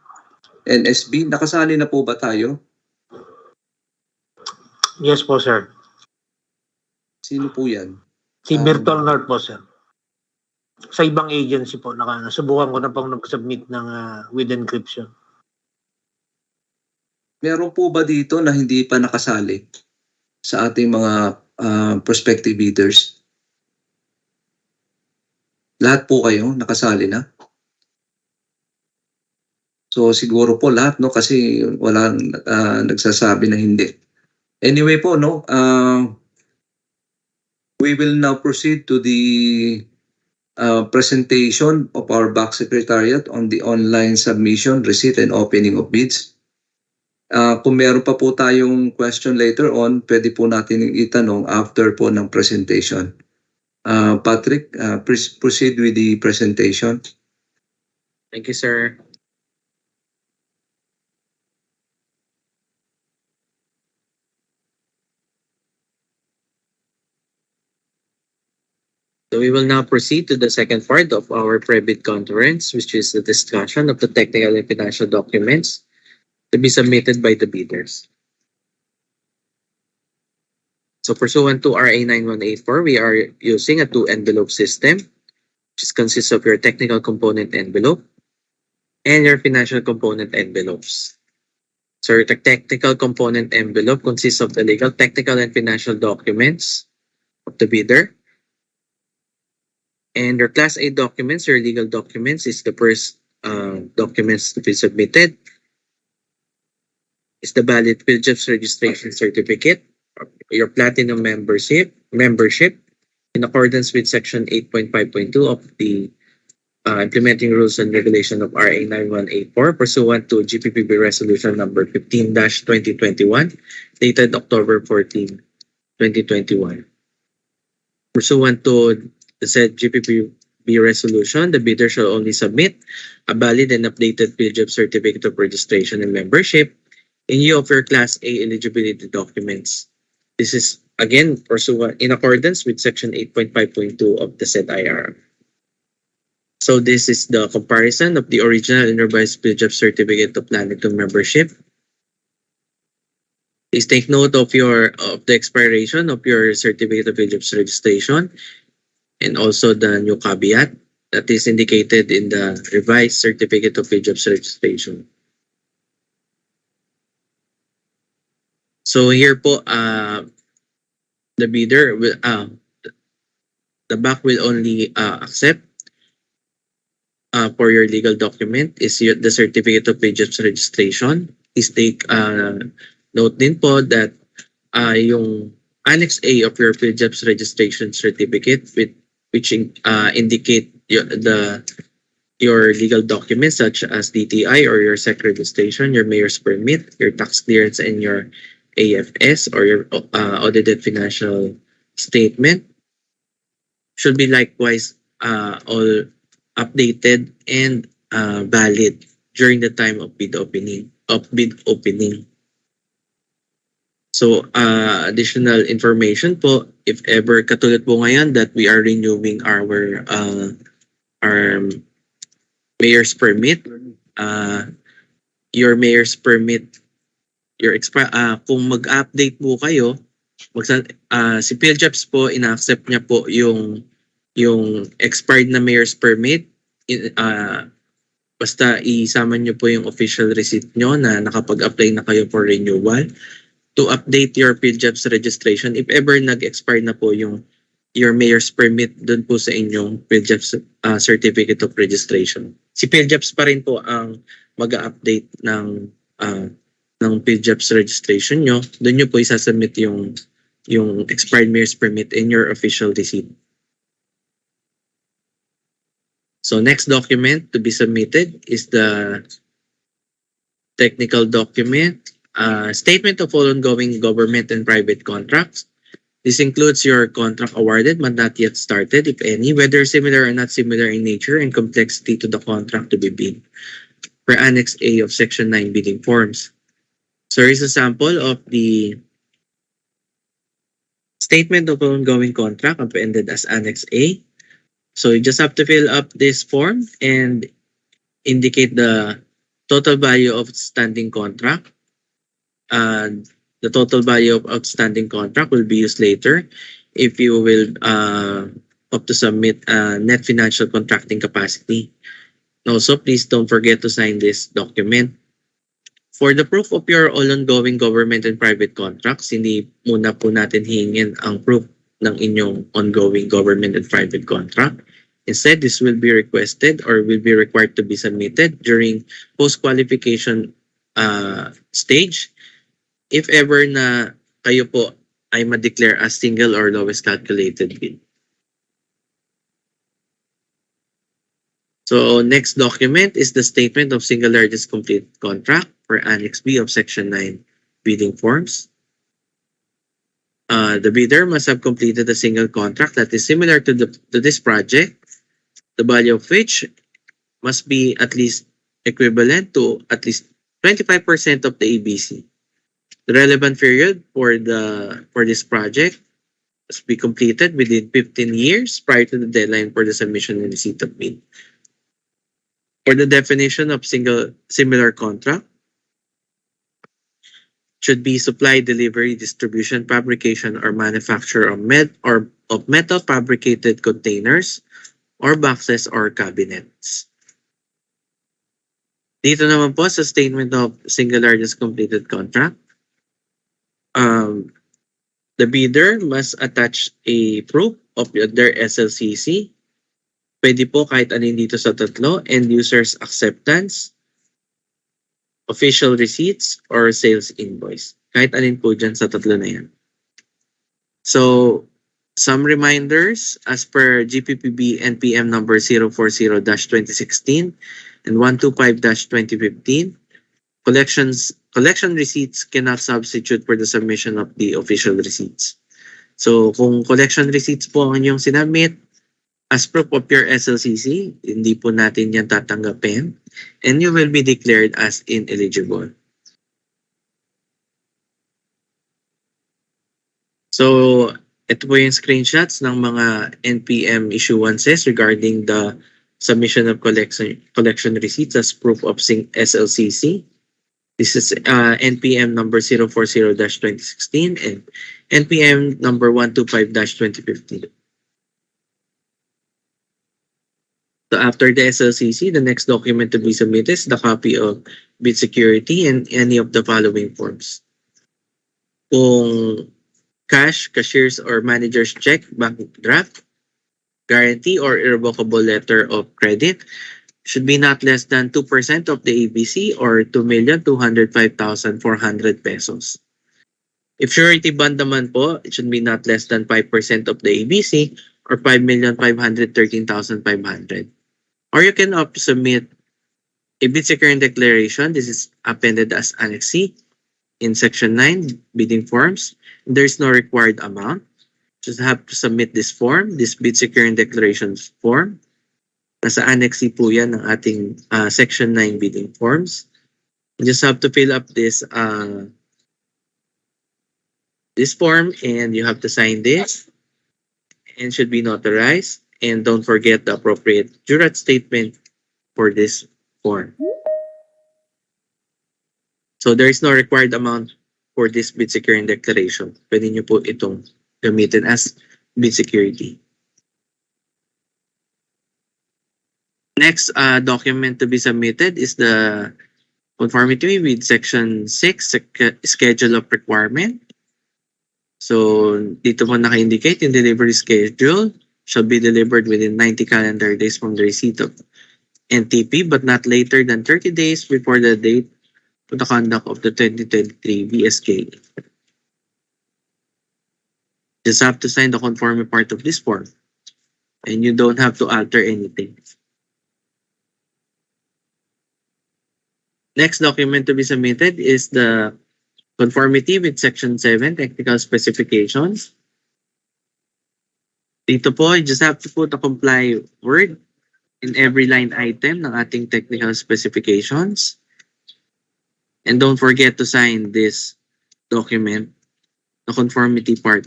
NSB. Nakasali na po ba tayo? Yes po, sir. Sino po yan? Si Virtual North po, sir. Sa ibang agency po, nasubukan ko na pong nag-submit ng with encryption. Meron po ba dito na hindi pa nakasali sa ating mga prospective bidders? Lahat po kayo nakasali na? So siguro po lahat, no, kasi walang nagsasabi na hindi. Anyway po, no, we will now proceed to the presentation of our back secretariat on the online submission, receipt, and opening of bids. Kung meron pa po tayong question later on, pwede po natin itanong after po ng presentation. Patrick, please proceed with the presentation. Thank you, sir. So we will now proceed to the second part of our pre-bid conference, which is the discussion of the technical and financial documents to be submitted by the bidders. So pursuant to RA 9184, we are using a two-envelope system, which consists of your technical component envelope and your financial component envelopes. So your technical component envelope consists of the legal, technical, and financial documents of the bidder. And your Class A documents, your legal documents, is the first documents to be submitted. Is the valid PhilJobs registration certificate, your platinum membership in accordance with section 8.5.2 of the implementing rules and regulation of RA 9184 pursuant to GPPB resolution number 15-2021 dated October 14, 2021. Pursuant to the said GPPB resolution, the bidder shall only submit a valid and updated PhilJobs certificate of registration and membership in lieu of your Class A eligibility documents. This is again pursuant in accordance with section 8.5.2 of the said IR. So this is the comparison of the original and revised PhilJobs certificate of platinum membership. Please take note of the expiration of your certificate of PhilJobs registration and also the new caveat that is indicated in the revised certificate of PhilJobs registration. So here po, the bidder will, the back will only accept for your legal document is the certificate of PhilJobs registration. Please take note din po that yung Annex A of your PhilJobs registration certificate which indicate your legal documents such as DTI or your SEC registration, your mayor's permit, your tax clearance, and your AFS or your audited financial statement should be likewise all updated and valid during the time of bid opening. So additional information po, if ever katulad po ngayon that we are renewing our mayor's permit, your mayor's permit, kung mag-update po kayo, si PhilJobs po ina-accept niya po yung expired na mayor's permit, basta isama niyo po yung official receipt nyo na nakapag-apply na kayo for renewal to update your PhilJobs registration if ever nag-expire na po yung your mayor's permit dun po sa inyong PhilJobs Certificate of Registration. Si PhilJobs pa rin po ang mag-update ng PhilJobs registration nyo. Doon nyo po isasubmit yung expired mayor's permit in your official receipt. So next document to be submitted is the technical document, statement of all ongoing government and private contracts. This includes your contract awarded but not yet started, if any, whether similar or not similar in nature and complexity to the contract to be bid, per Annex A of Section 9 bidding forms. So here's a sample of the statement of ongoing contract appended as Annex A. So you just have to fill up this form and indicate the total value of outstanding contract. The total value of outstanding contract will be used later if you will opt to submit net financial contracting capacity. Also, please don't forget to sign this document. For the proof of your all ongoing government and private contracts, hindi muna po natin hingin ang proof ng inyong ongoing government and private contract. Instead, this will be requested or will be required to be submitted during post-qualification stage if ever na kayo po ay ma-declare as single or lowest calculated bid. So next document is the statement of single largest complete contract for Annex B of Section 9 bidding forms. The bidder must have completed a single contract that is similar to this project, the value of which must be at least equivalent to at least 25% of the ABC. The relevant period for this project must be completed within 15 years prior to the deadline for the submission and receipt of bid. For the definition of similar contract, should be supply, delivery, distribution, fabrication, or manufacture of metal fabricated containers or boxes or cabinets. Dito naman po sa statement of single largest completed contract, the bidder must attach a proof of their SLCC. Pwede po kahit alin dito sa tatlo, end user's acceptance, official receipts, or sales invoice. Kahit alin po dyan sa tatlo na yan. So, some reminders as per GPPB NPM number 040-2016 and 125-2015, collection receipts cannot substitute for the submission of the official receipts. So, kung collection receipts po ang inyong sinabit, as proof of your SLCC, hindi po natin yan tatanggapin and you will be declared as ineligible. So, ito po yung screenshots ng mga NPM issuances regarding the submission of collection receipts as proof of SLCC. This is NPM number 040-2016 and NPM number 125-2015. So after the SLCC, the next document to be submitted is the copy of bid security and any of the following forms. Kung cash, cashier's or manager's check, bank draft, guarantee or irrevocable letter of credit should be not less than 2% of the ABC or 2,205,400 pesos. If surety bond naman po, it should be not less than 5% of the ABC or 5,513,500. Or you can opt to submit a bid securing declaration. This is appended as Annex C in Section 9 bidding forms. There's no required amount. Just have to submit this form, this bid securing declarations form. Nasa Annex C po yan ng ating Section 9 bidding forms. You just have to fill up this form and you have to sign this and should be notarized. And don't forget the appropriate jurat statement for this form. So there is no required amount for this bid securing declaration. Pwede nyo po itong gamitin as bid security. Next document to be submitted is the conformity with Section 6 Schedule of Requirement. So, dito po naka-indicate yung delivery schedule shall be delivered within 90 calendar days from the receipt of NTP but not later than 30 days before the date of the conduct of the 2023 BSKE. Just have to sign the conforming part of this form and you don't have to alter anything. Next document to be submitted is the conformity with Section 7 Technical Specifications. Dito po, you just have to put a comply word in every line item ng ating technical specifications. And don't forget to sign this document, the conformity part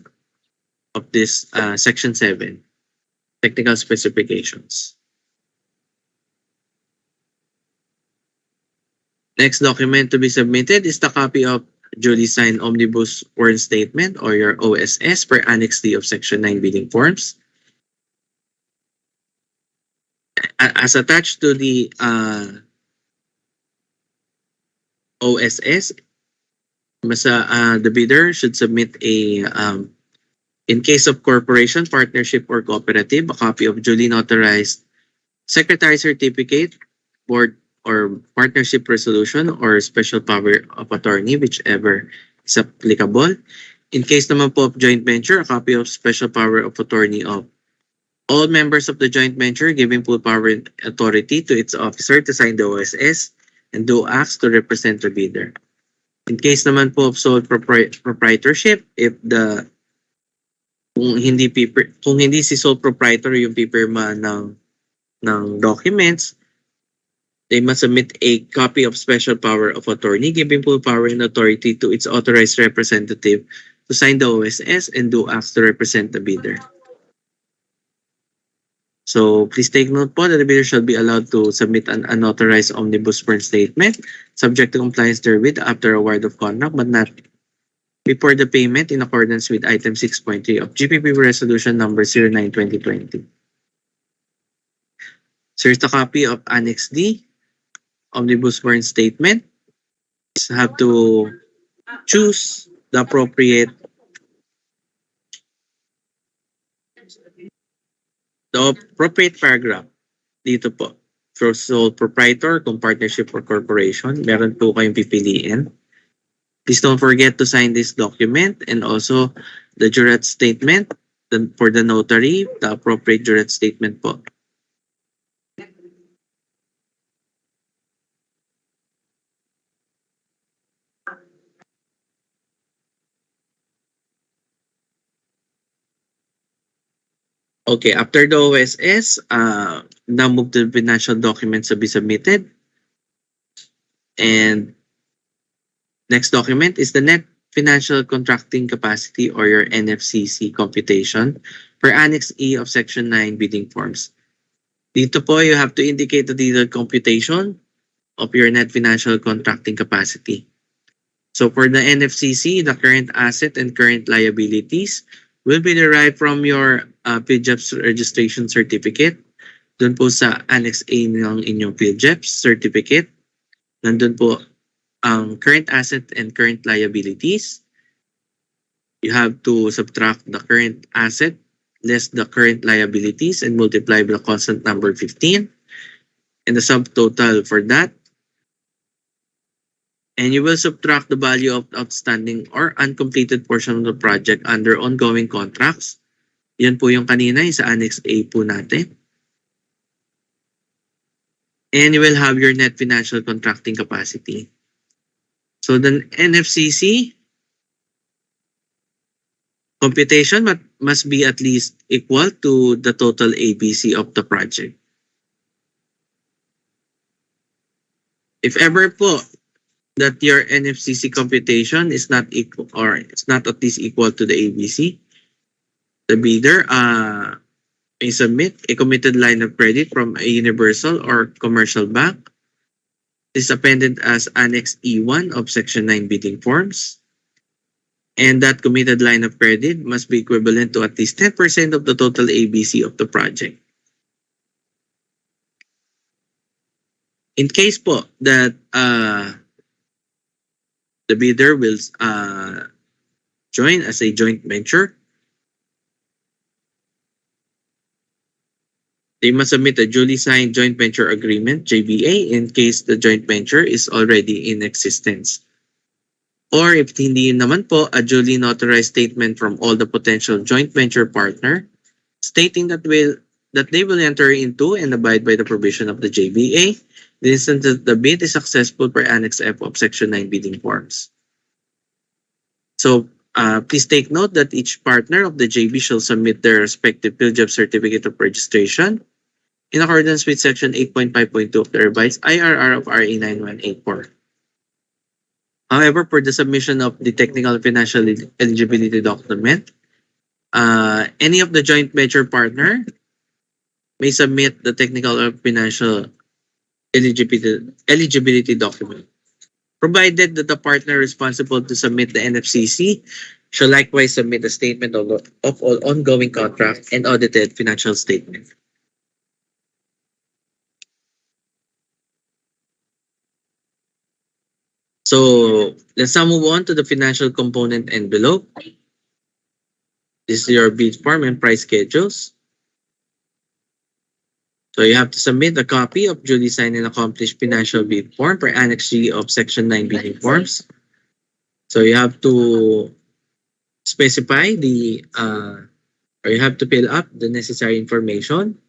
of this Section 7 Technical Specifications. Next document to be submitted is the copy of duly signed Omnibus Warrant Statement or your OSS per Annex D of Section 9 bidding forms. As attached to the OSS, the bidder should submit a, in case of corporation, partnership, or cooperative, a copy of duly notarized Secretary Certificate, Board or Partnership Resolution, or Special Power of Attorney, whichever is applicable. In case naman po of joint venture, a copy of Special Power of Attorney of all members of the joint venture giving full power and authority to its officer to sign the OSS and do acts to represent the bidder. In case naman po of sole proprietorship, if kung hindi si sole proprietor yung pipirma ng documents, they must submit a copy of special power of attorney giving full power and authority to its authorized representative to sign the OSS and do acts to represent the bidder. So please take note po that the bidder shall be allowed to submit an unauthorized omnibus burn statement subject to compliance therewith after award of contract but not before the payment in accordance with item 6.3 of GPP Resolution number 09-2020. So here's the copy of Annex D, Omnibus Burn Statement. You have to choose the appropriate paragraph dito po. For sole proprietor, kung partnership or corporation, meron po kayong pipiliin. Please don't forget to sign this document and also the jurat statement for the notary, the appropriate jurat statement po. Okay, after the OSS, now move to the financial documents to be submitted. And next document is the net financial contracting capacity or your NFCC computation for Annex E of Section 9 bidding forms. Dito po, you have to indicate the detailed computation of your net financial contracting capacity. So for the NFCC, the current asset and current liabilities will be derived from your PhilJEPS registration certificate. Doon po sa Annex A ng inyong PhilJEPS certificate. Nandun po ang current asset and current liabilities. You have to subtract the current asset less the current liabilities and multiply by the constant number 15 and the subtotal for that. And you will subtract the value of outstanding or uncompleted portion of the project under ongoing contracts. Yan po yung kanina, yung sa Annex A po natin. And you will have your net financial contracting capacity. So the NFCC computation must be at least equal to the total ABC of the project. If ever po that your NFCC computation is not equal or it's not at least equal to the ABC, the bidder may submit a committed line of credit from a universal or commercial bank. This is appended as Annex E1 of Section 9 bidding forms. And that committed line of credit must be equivalent to at least 10% of the total ABC of the project. In case po that the bidder will join as a joint venture, they must submit a duly signed joint venture agreement, JVA, in case the joint venture is already in existence. Or if hindi naman po, a duly notarized statement from all the potential joint venture partner stating that they will enter into and abide by the provision of the JVA the instant that the bid is successful per Annex F of Section 9 bidding forms. So please take note that each partner of the JV shall submit their respective PhilJob certificate of registration in accordance with Section 8.5.2 of the revised IRR of RA 9184. However, for the submission of the technical and financial eligibility document, any of the joint venture partner may submit the technical or financial eligibility document, provided that the partner responsible to submit the NFCC shall likewise submit a statement of all ongoing contract and audited financial statement. So let's now move on to the financial component envelope. This is your bid form and price schedules. So you have to submit a copy of duly signed and accomplished financial bid form per Annex G of Section 9 bidding forms. So you have to specify or you have to fill up the necessary information.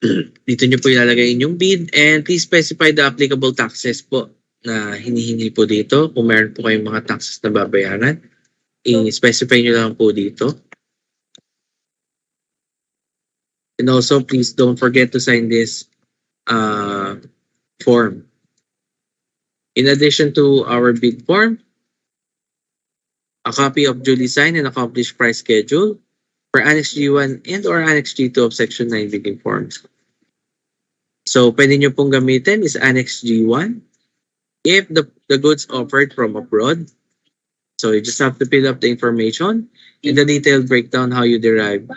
Dito nyo po ilalagay yung bid, and please specify the applicable taxes po na hinihingi po dito. Kung meron po kayong mga taxes na babayaran, i-specify nyo lang po dito. And also, please don't forget to sign this form. In addition to our bid form, a copy of duly signed and accomplished price schedule for Annex G1 and or Annex G2 of Section 9 bidding forms. So, pwede nyo pong gamitin is Annex G1 if the goods offered from abroad. So, you just have to fill up the information and the detailed breakdown how you derive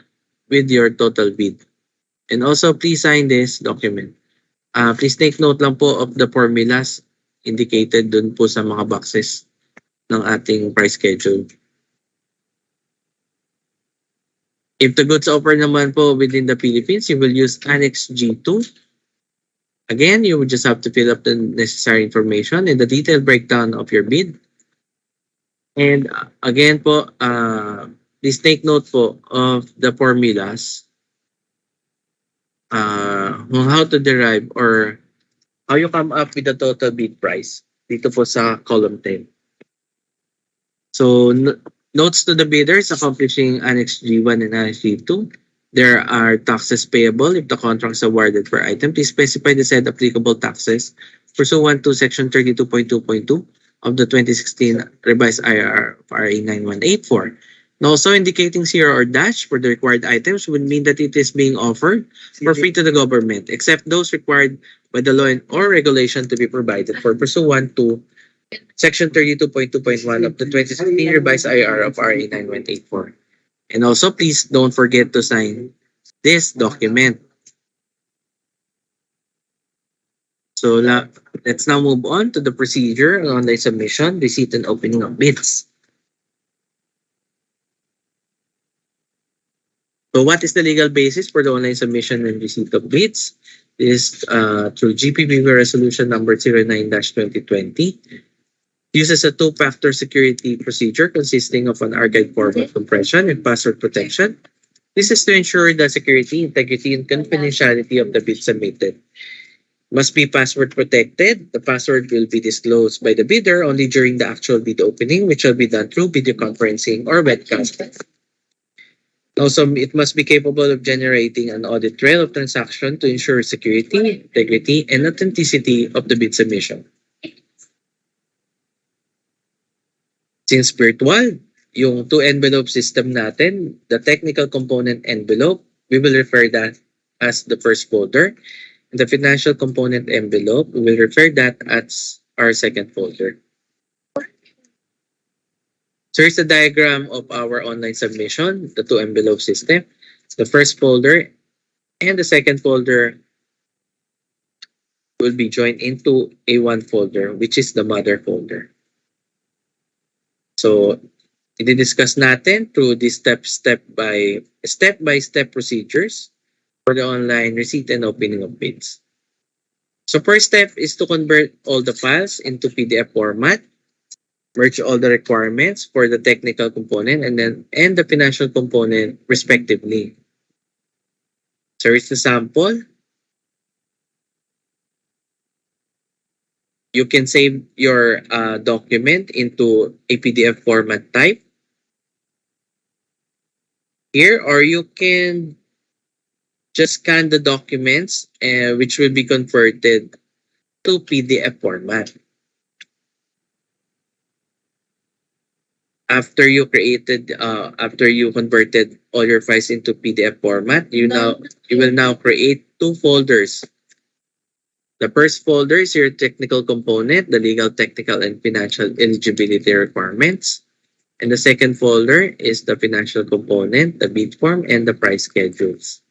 with your total bid. And also, please sign this document. Please take note lang po of the formulas indicated dun po sa mga boxes ng ating price schedule. If the goods offered naman po within the Philippines, you will use Annex G2. Again, you would just have to fill up the necessary information and the detailed breakdown of your bid. And again po, please take note po of the formulas on how to derive or how you come up with the total bid price dito po sa column 10. So, notes to the bidders accomplishing Annex G1 and Annex G2. There are taxes payable if the contract is awarded per item. Please specify the said applicable taxes pursuant to Section 32.2.2 of the 2016 revised IRR of RA 9184. And also, indicating zero or dash for the required items would mean that it is being offered for free to the government, except those required by the law or regulation to be provided for pursuant to Section 32.2.1 of the 2016 revised IR of RA 9184. And also, please don't forget to sign this document. So let's now move on to the procedure on the submission, receipt, and opening of bids. So what is the legal basis for the online submission and receipt of bids? This is through GPPB Resolution number 09-2020. Uses a two-factor security procedure consisting of an archived format compression and password protection. This is to ensure the security, integrity, and confidentiality of the bid submitted. Must be password protected. The password will be disclosed by the bidder only during the actual bid opening, which will be done through video conferencing or webcast. Also, it must be capable of generating an audit trail of transaction to ensure security, integrity, and authenticity of the bid submission. Since virtual, yung two-envelope system natin, the technical component envelope, we will refer that as the first folder. And the financial component envelope, we will refer that as our second folder. So here's the diagram of our online submission, the two-envelope system. The first folder and the second folder will be joined into a one folder, which is the mother folder. So I-discuss natin through the step-by-step procedures for the online receipt and opening of bids. So first step is to convert all the files into PDF format, merge all the requirements for the technical component and the financial component respectively. So here's the sample. You can save your document into a PDF format type here, or you can just scan the documents which will be converted to PDF format. After you converted all your files into PDF format, you will now create two folders. The first folder is your technical component, the legal, technical, and financial eligibility requirements. And the second folder is the financial component, the bid form, and the price schedules.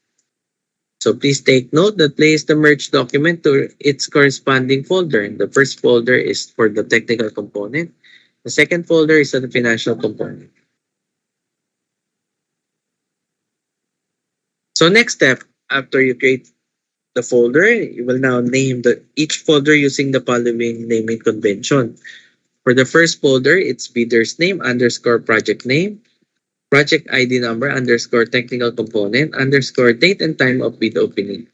So please take note that place the merged document to its corresponding folder. The first folder is for the technical component. The second folder is for the financial component. So next step, after you create the folder, you will now name each folder using the following naming convention. For the first folder, it's bidder's name underscore project name, project ID number underscore technical component underscore date and time of bid opening.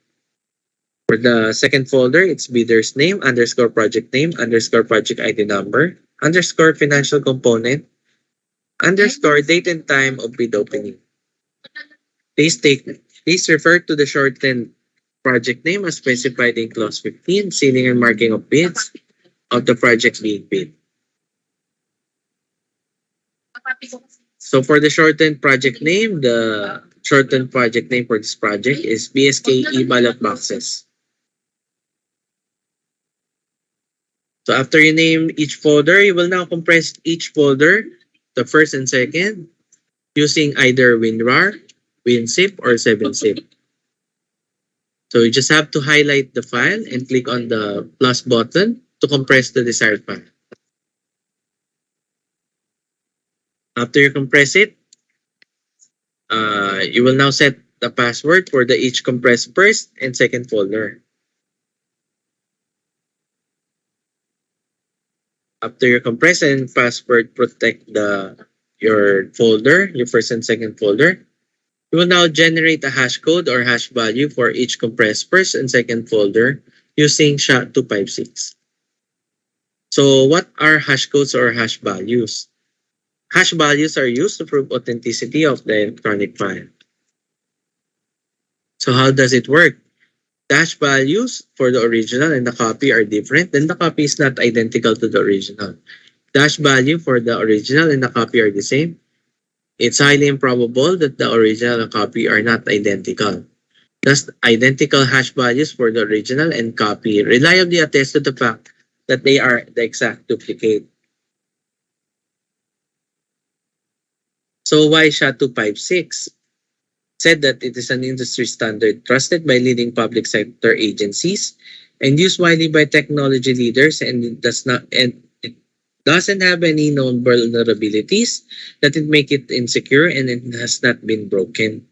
For the second folder, it's bidder's name underscore project name underscore project ID number underscore financial component underscore date and time of bid opening. Please refer to the shortened project name as specified in clause 15, sealing and marking of bids of the project being bid. So for the shortened project name, the shortened project name for this project is BSKE Ballot Boxes. So after you name each folder, you will now compress each folder, the first and second, using either WinRAR, WinZip, or 7-zip. So you just have to highlight the file and click on the plus button to compress the desired file. After you compress it, you will now set the password for the each compressed first and second folder. After you compress and password protect your folder, your first and second folder, you will now generate a hash code or hash value for each compressed first and second folder using SHA-256. So what are hash codes or hash values? Hash values are used to prove authenticity of the electronic file. So how does it work? The hash values for the original and the copy are different, then the copy is not identical to the original. The hash value for the original and the copy are the same. It's highly improbable that the original and copy are not identical. Thus, identical hash values for the original and copy reliably attest to the fact that they are the exact duplicate. So why SHA-256? Said that it is an industry standard trusted by leading public sector agencies and used widely by technology leaders, and it doesn't have any known vulnerabilities that it make it insecure, and it has not been broken.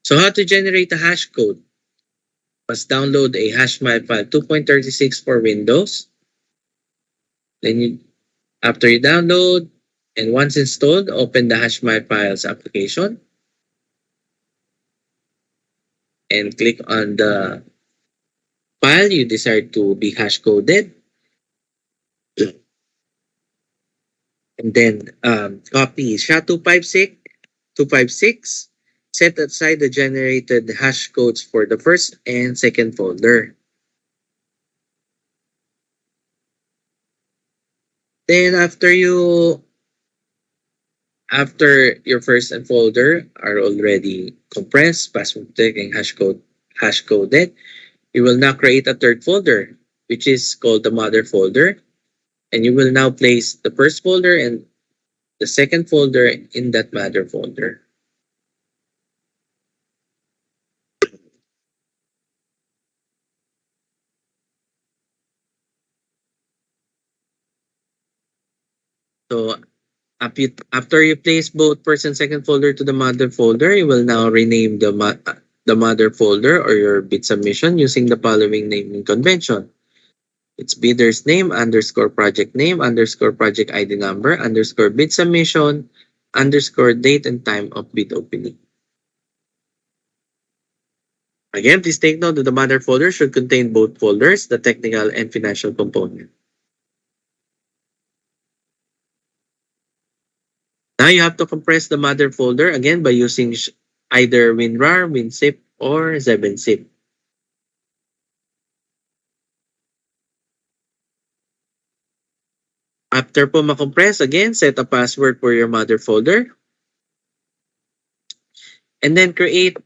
So how to generate a hash code? Must download a hashmap file 2.36 for Windows. Then after you download and once installed, open the hashmap files application and click on the file you desire to be hash coded. And then copy SHA-256, set aside the generated hash codes for the first and second folder. Then after your first and folder are already compressed, password protected, and hash coded, you will now create a third folder, which is called the mother folder. And you will now place the first folder and the second folder in that mother folder. So After you place both first and second folder to the mother folder, you will now rename the mother folder or your bid submission using the following naming convention. It's bidder's name underscore project ID number underscore bid submission underscore date and time of bid opening. Again, please take note that the mother folder should contain both folders, the technical and financial component. Now you have to compress the mother folder again by using either WinRAR, WinZip, or 7-zip. After po makompress, again, set a password for your mother folder. And then generate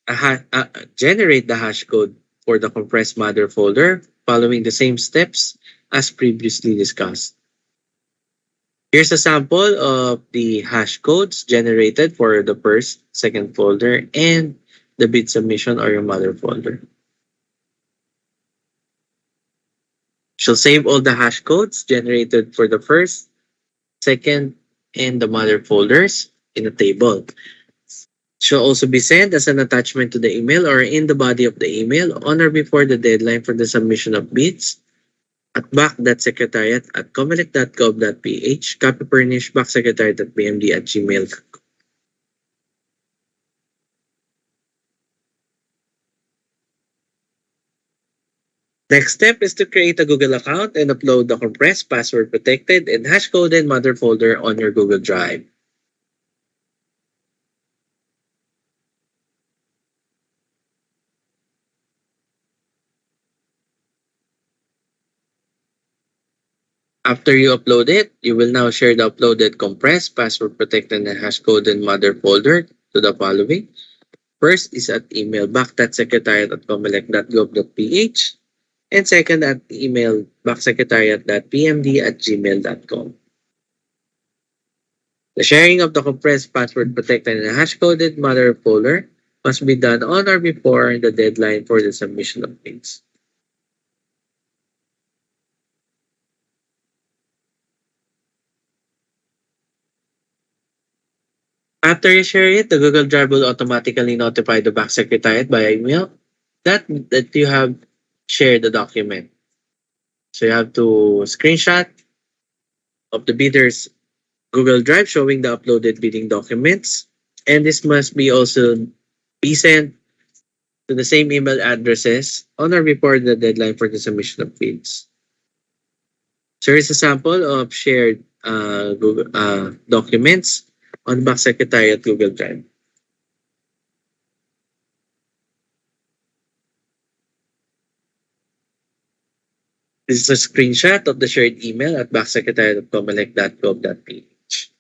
the hash code for the compressed mother folder following the same steps as previously discussed. Here's a sample of the hash codes generated for the first, second folder, and the bid submission or your mother folder. She'll save all the hash codes generated for the first, second, and the mother folders in a table. She'll also be sent as an attachment to the email or in the body of the email on or before the deadline for the submission of bids at back.secretariat@comelec.gov.ph, copy furnished backsecretariat@pmd@gmail.com. Next step is to create a Google account and upload the compressed, password protected, and hash coded mother folder on your Google Drive. After you upload it, you will now share the uploaded compressed, password protected, and hash coded mother folder to the following. First is at email back.secretariat@comelec.gov.ph, and second at email backsecretariat.pmd@gmail.com. The sharing of the compressed, password protected, and hash coded mother folder must be done on or before the deadline for the submission of bids. After you share it, the Google Drive will automatically notify the back secretariat by email that you have shared the document. So you have to screenshot of the bidder's Google Drive showing the uploaded bidding documents, and this must be also be sent to the same email addresses on or before the deadline for the submission of bids. So here's a sample of shared Google documents on back secretariat Google Drive. This is a screenshot of the shared email at backsecretariat@comelec.gov.ph.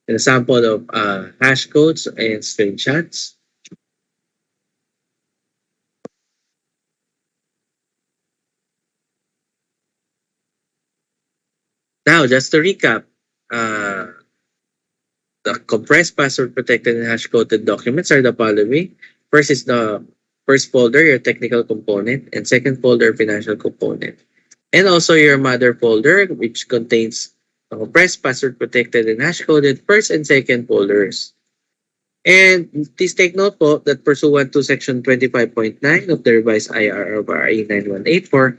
And a sample of hash codes and screenshots. Now, just to recap, the compressed, password protected, and hash coded documents are the following. First is the first folder, your technical component, and second folder, financial component. And also your mother folder, which contains the compressed, password protected, and hash coded first and second folders. And please take note po that pursuant to section 25.9 of the revised IR of RA 9184,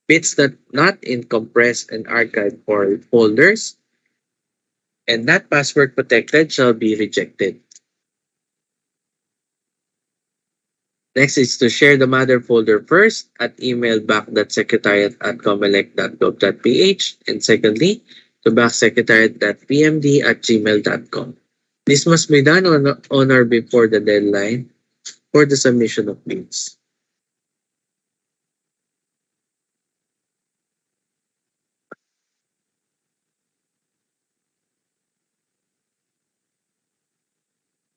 bits that not in compressed and archived folders and not password protected shall be rejected. Next is to share the mother folder first at email back.secretariat@comelec.gov.ph, and secondly to backsecretariat.pmd@gmail.com. This must be done on or before the deadline for the submission of bids.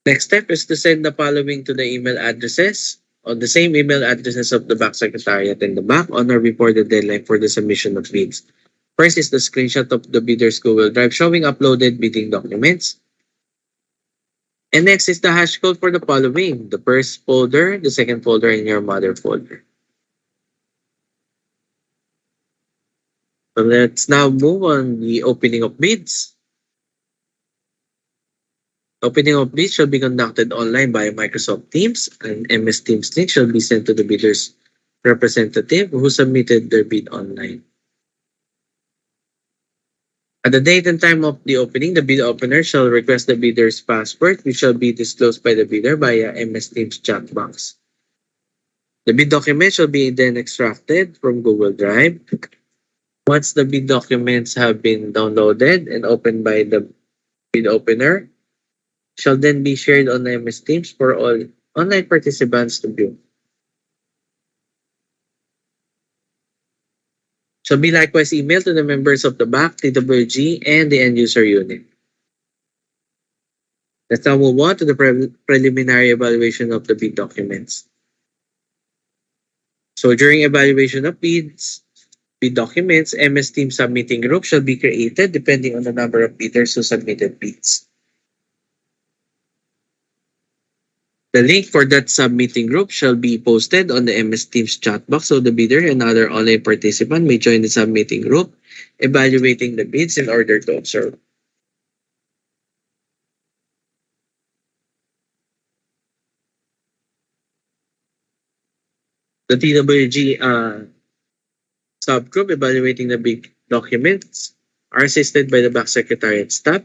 Next step is to send the following to the email addresses on the same email addresses of the back secretariat in the back on or before the deadline for the submission of bids. First is the screenshot of the bidder's Google Drive showing uploaded bidding documents. And next is the hash code for the following: the first folder, the second folder, and your mother folder. So let's now move on the opening of bids. Opening of bids shall be conducted online by Microsoft Teams, and MS Teams link shall be sent to the bidder's representative who submitted their bid online. At the date and time of the opening, the bid opener shall request the bidder's password, which shall be disclosed by the bidder via MS Teams chat box. The bid document shall be then extracted from Google Drive. Once the bid documents have been downloaded and opened by the bid opener, shall then be shared on MS Teams for all online participants to view. Shall be likewise emailed to the members of the BAC, TWG, and the end-user unit. Let's now move on to the preliminary evaluation of the bid documents. So during evaluation of bid documents, MS Team submitting group shall be created depending on the number of bidders who submitted bids. The link for that submitting group shall be posted on the MS Teams chat box so the bidder and other online participant may join the submitting group, evaluating the bids in order to observe. The TWG subgroup evaluating the bid documents are assisted by the BAC Secretariat staff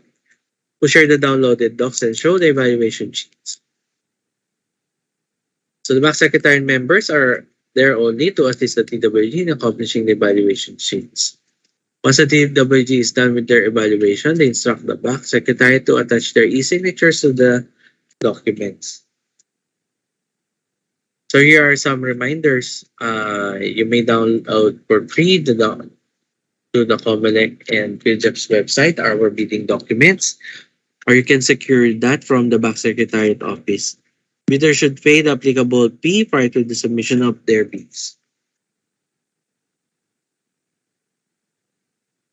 who share the downloaded docs and show the evaluation sheets. So the BAC Secretariat members are there only to assist the TWG in accomplishing the evaluation sheets. Once the TWG is done with their evaluation, they instruct the BAC Secretariat to attach their e-signatures to the documents. So here are some reminders. You may download for free to the COMELEC and PhilJEP's website our bidding documents, or you can secure that from the BAC Secretariat office. Bidders should pay the applicable fee prior to the submission of their bids.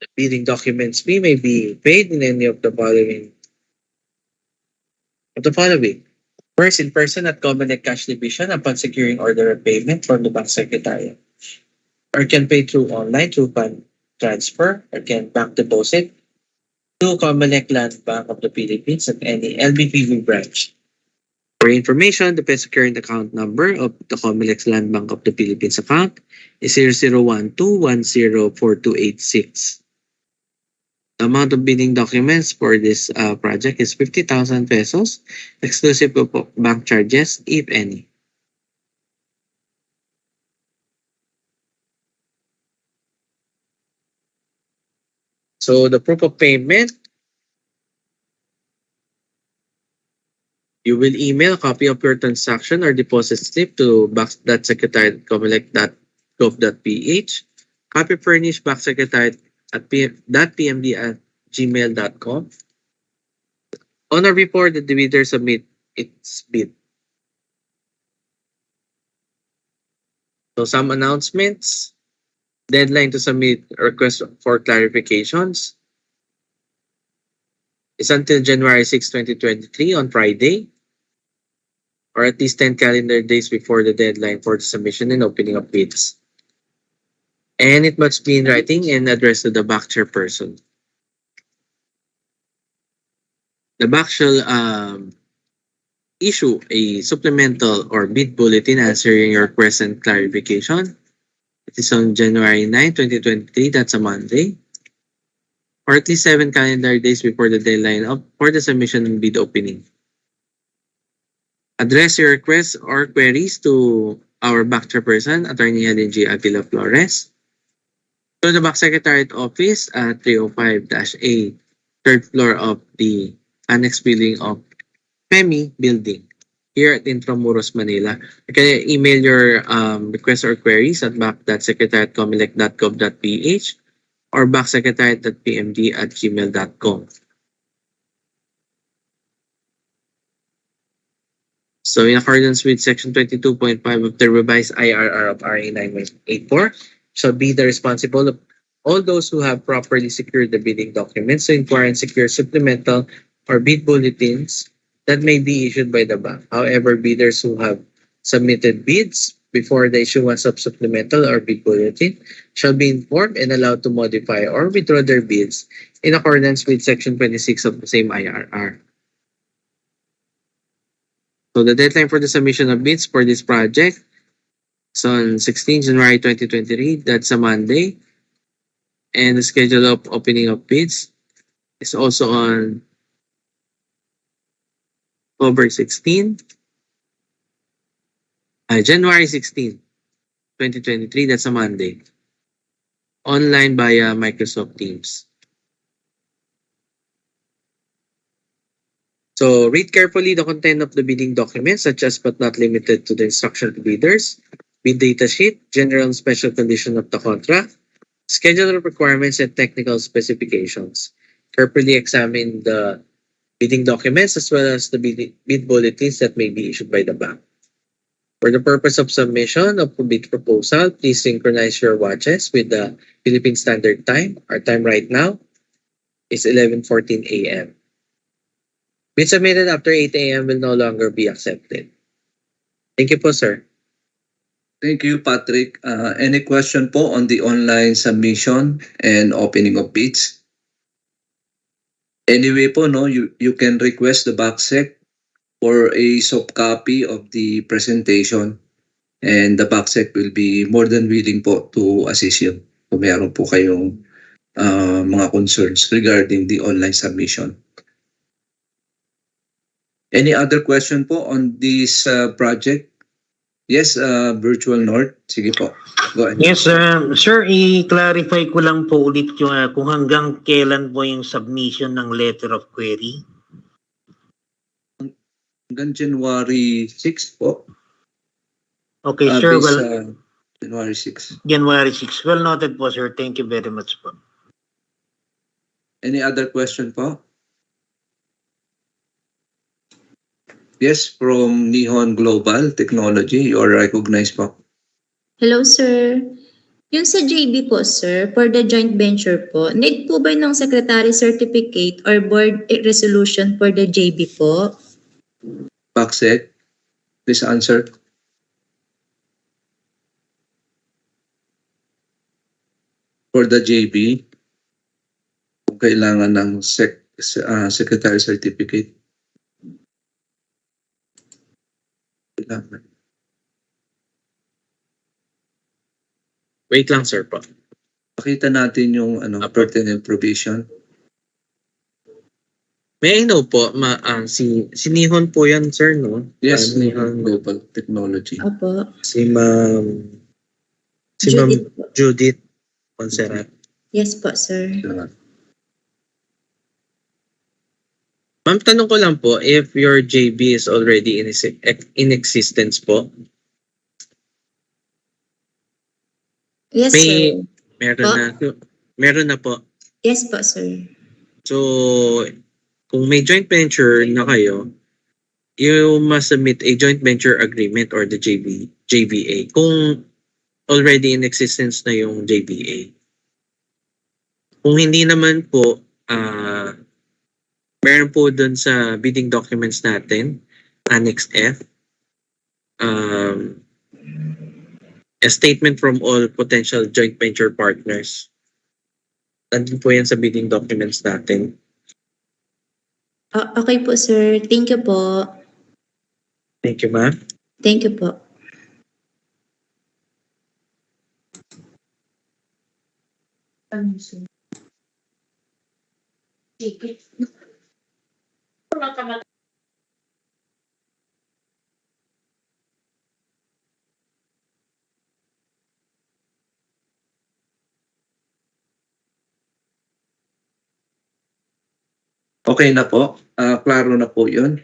The bidding documents fee may be paid in any of the following. First, in person at COMELEC Cash Division upon securing order of payment from the BAC Secretariat. Or can pay through online, through fund transfer, or can bank deposit to COMELEC Land Bank of the Philippines at any LBPB branch. For information, the peso current account number of the COMELEC Land Bank of the Philippines account is 0012104286. The amount of bidding documents for this project is 50,000 pesos, exclusive of bank charges, if any. So the proof of payment, you will email a copy of your transaction or deposit slip to back.secretariat@comelec.gov.ph. Copy furnished BAC Secretariat at pmd@gmail.com. On or before the bidder submit its bid. So some announcements. Deadline to submit request for clarifications is until January 6, 2023 on Friday, or at least 10 calendar days before the deadline for the submission and opening of bids. And it must be in writing and addressed to the BAC chairperson. The BAC shall issue a supplemental or bid bulletin answering your request and clarification. It is on January 9, 2023, that's a Monday, or at least 7 calendar days before the deadline for the submission and bid opening. Address your requests or queries to our BAC chairperson, Attorney Helen G. Avila Flores, to the BAC Secretariat Office at 305-A, third floor of the Annex Building of PEMI Building, here at Intramuros, Manila. You can email your requests or queries at back.secretariat@comelec.gov.ph or backsecretariat.pmd@gmail.com. So in accordance with Section 22.5 of the revised IRR of RA 9184, shall be the responsible of all those who have properly secured the bidding documents to inquire and secure supplemental or bid bulletins that may be issued by the bank. However, bidders who have submitted bids before the issuance of supplemental or bid bulletin shall be informed and allowed to modify or withdraw their bids in accordance with Section 26 of the same IRR. So the deadline for the submission of bids for this project is on 16 January 2023. That's a Monday. And the schedule of opening of bids is also on October 16, January 16, 2023. That's a Monday. Online via Microsoft Teams. So read carefully the content of the bidding documents, such as but not limited to the instruction to bidders, bid data sheet, general and special condition of the contract, schedule of requirements, and technical specifications. Carefully examine the bidding documents as well as the bid bulletins that may be issued by the bank. For the purpose of submission of a bid proposal, please synchronize your watches with the Philippine Standard Time. Our time right now is 11:14 a.m. Bids submitted after 8 a.m. will no longer be accepted. Thank you po, sir. Thank you, Patrick. Any question po on the online submission and opening of bids? Anyway po, no, you can request the BACSEC for a soft copy of the presentation, and the BACSEC will be more than willing po to assist you kung meron po kayong mga concerns regarding the online submission. Any other question po on this project? Yes, Virtual North. Sige po. Go ahead. Yes, sir, i-clarify ko lang po ulit yung, kung hanggang kailan po yung submission ng letter of query. Hanggang January 6 po. Okay, sir. Well, January 6. January 6. Well noted po, sir. Thank you very much po. Any other question po? Yes, from Nihon Global Technology, you are recognized po. Hello, sir. Yung sa JB po, sir, for the joint venture po, need po ba ng secretary certificate or board resolution for the JB po? BACSEC, please answer. For the JB, kailangan ng secretary certificate. Kailangan. Wait lang, sir po. Pakita natin yung pertinent provision. May I know po, si Nihon po yan, sir, no? Yes, Nihon Global Technology. Opo. Si Ma'am Judith Monserrat. Yes po, sir. Ma'am, tanong ko lang po, if your JB is already in existence po? Yes, sir. Meron na po. Yes po, sir. So, kung may joint venture na kayo, you must submit a joint venture agreement or the JVA. Kung already in existence na yung JVA. Kung hindi naman po, meron po dun sa bidding documents natin, Annex F, a statement from all potential joint venture partners. Nandun po yan sa bidding documents natin. Okay po, sir. Thank you po. Thank you, ma'am. Thank you po. Okay na po. Klaro na po yun.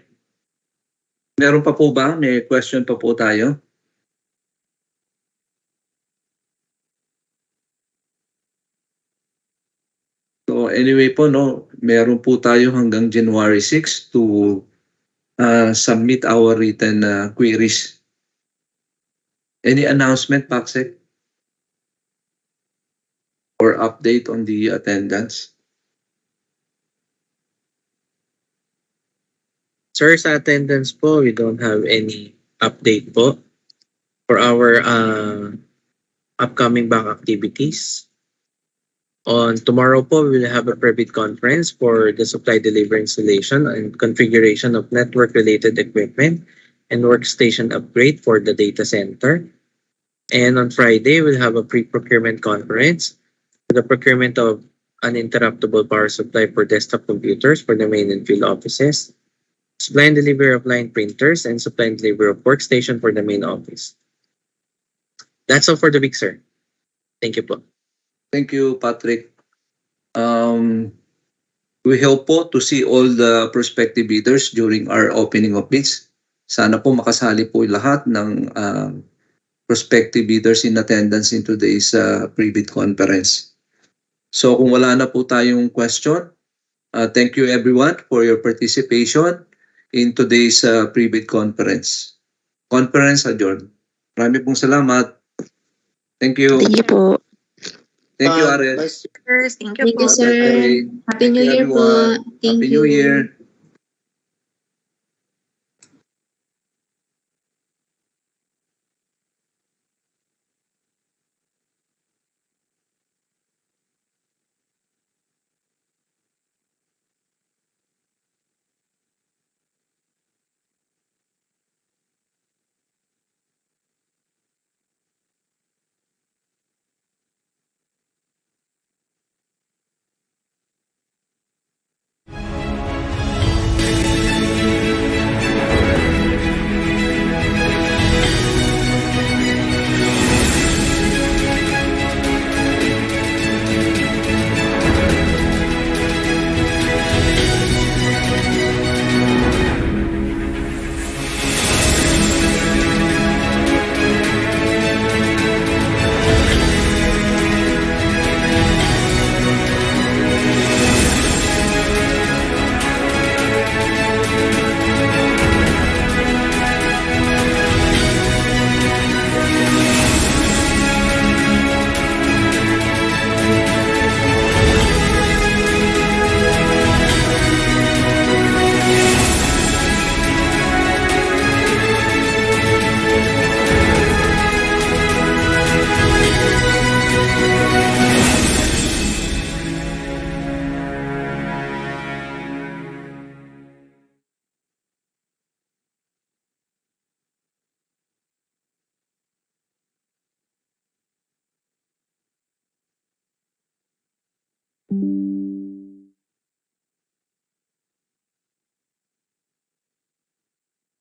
Meron pa po ba? May question pa po tayo? So anyway po, no, meron po tayo hanggang January 6 to submit our written queries. Any announcement, Paksek? Or update on the attendance? Sir, sa attendance po, we don't have any update po. For our upcoming bank activities, on tomorrow po, we will have a private conference for the supply, delivery, installation, and configuration of network-related equipment and workstation upgrade for the data center. And on Friday, we'll have a pre-procurement conference for the procurement of uninterruptible power supply for desktop computers for the main and field offices, supply and delivery of line printers, and supply and delivery of workstation for the main office. That's all for the week, sir. Thank you po. Thank you, Patrick. We hope po to see all the prospective bidders during our opening of bids. Sana po makasali po lahat ng prospective bidders in attendance in today's pre-bid conference. So kung wala na po tayong question, thank you everyone for your participation in today's pre-bid conference. Conference adjourned. Marami pong salamat. Thank you. Thank you po. Thank you, Ares. Sirs, thank you Thank you, po. sir. Happy Thank New you, Year po. everyone. Thank Happy you. New Year.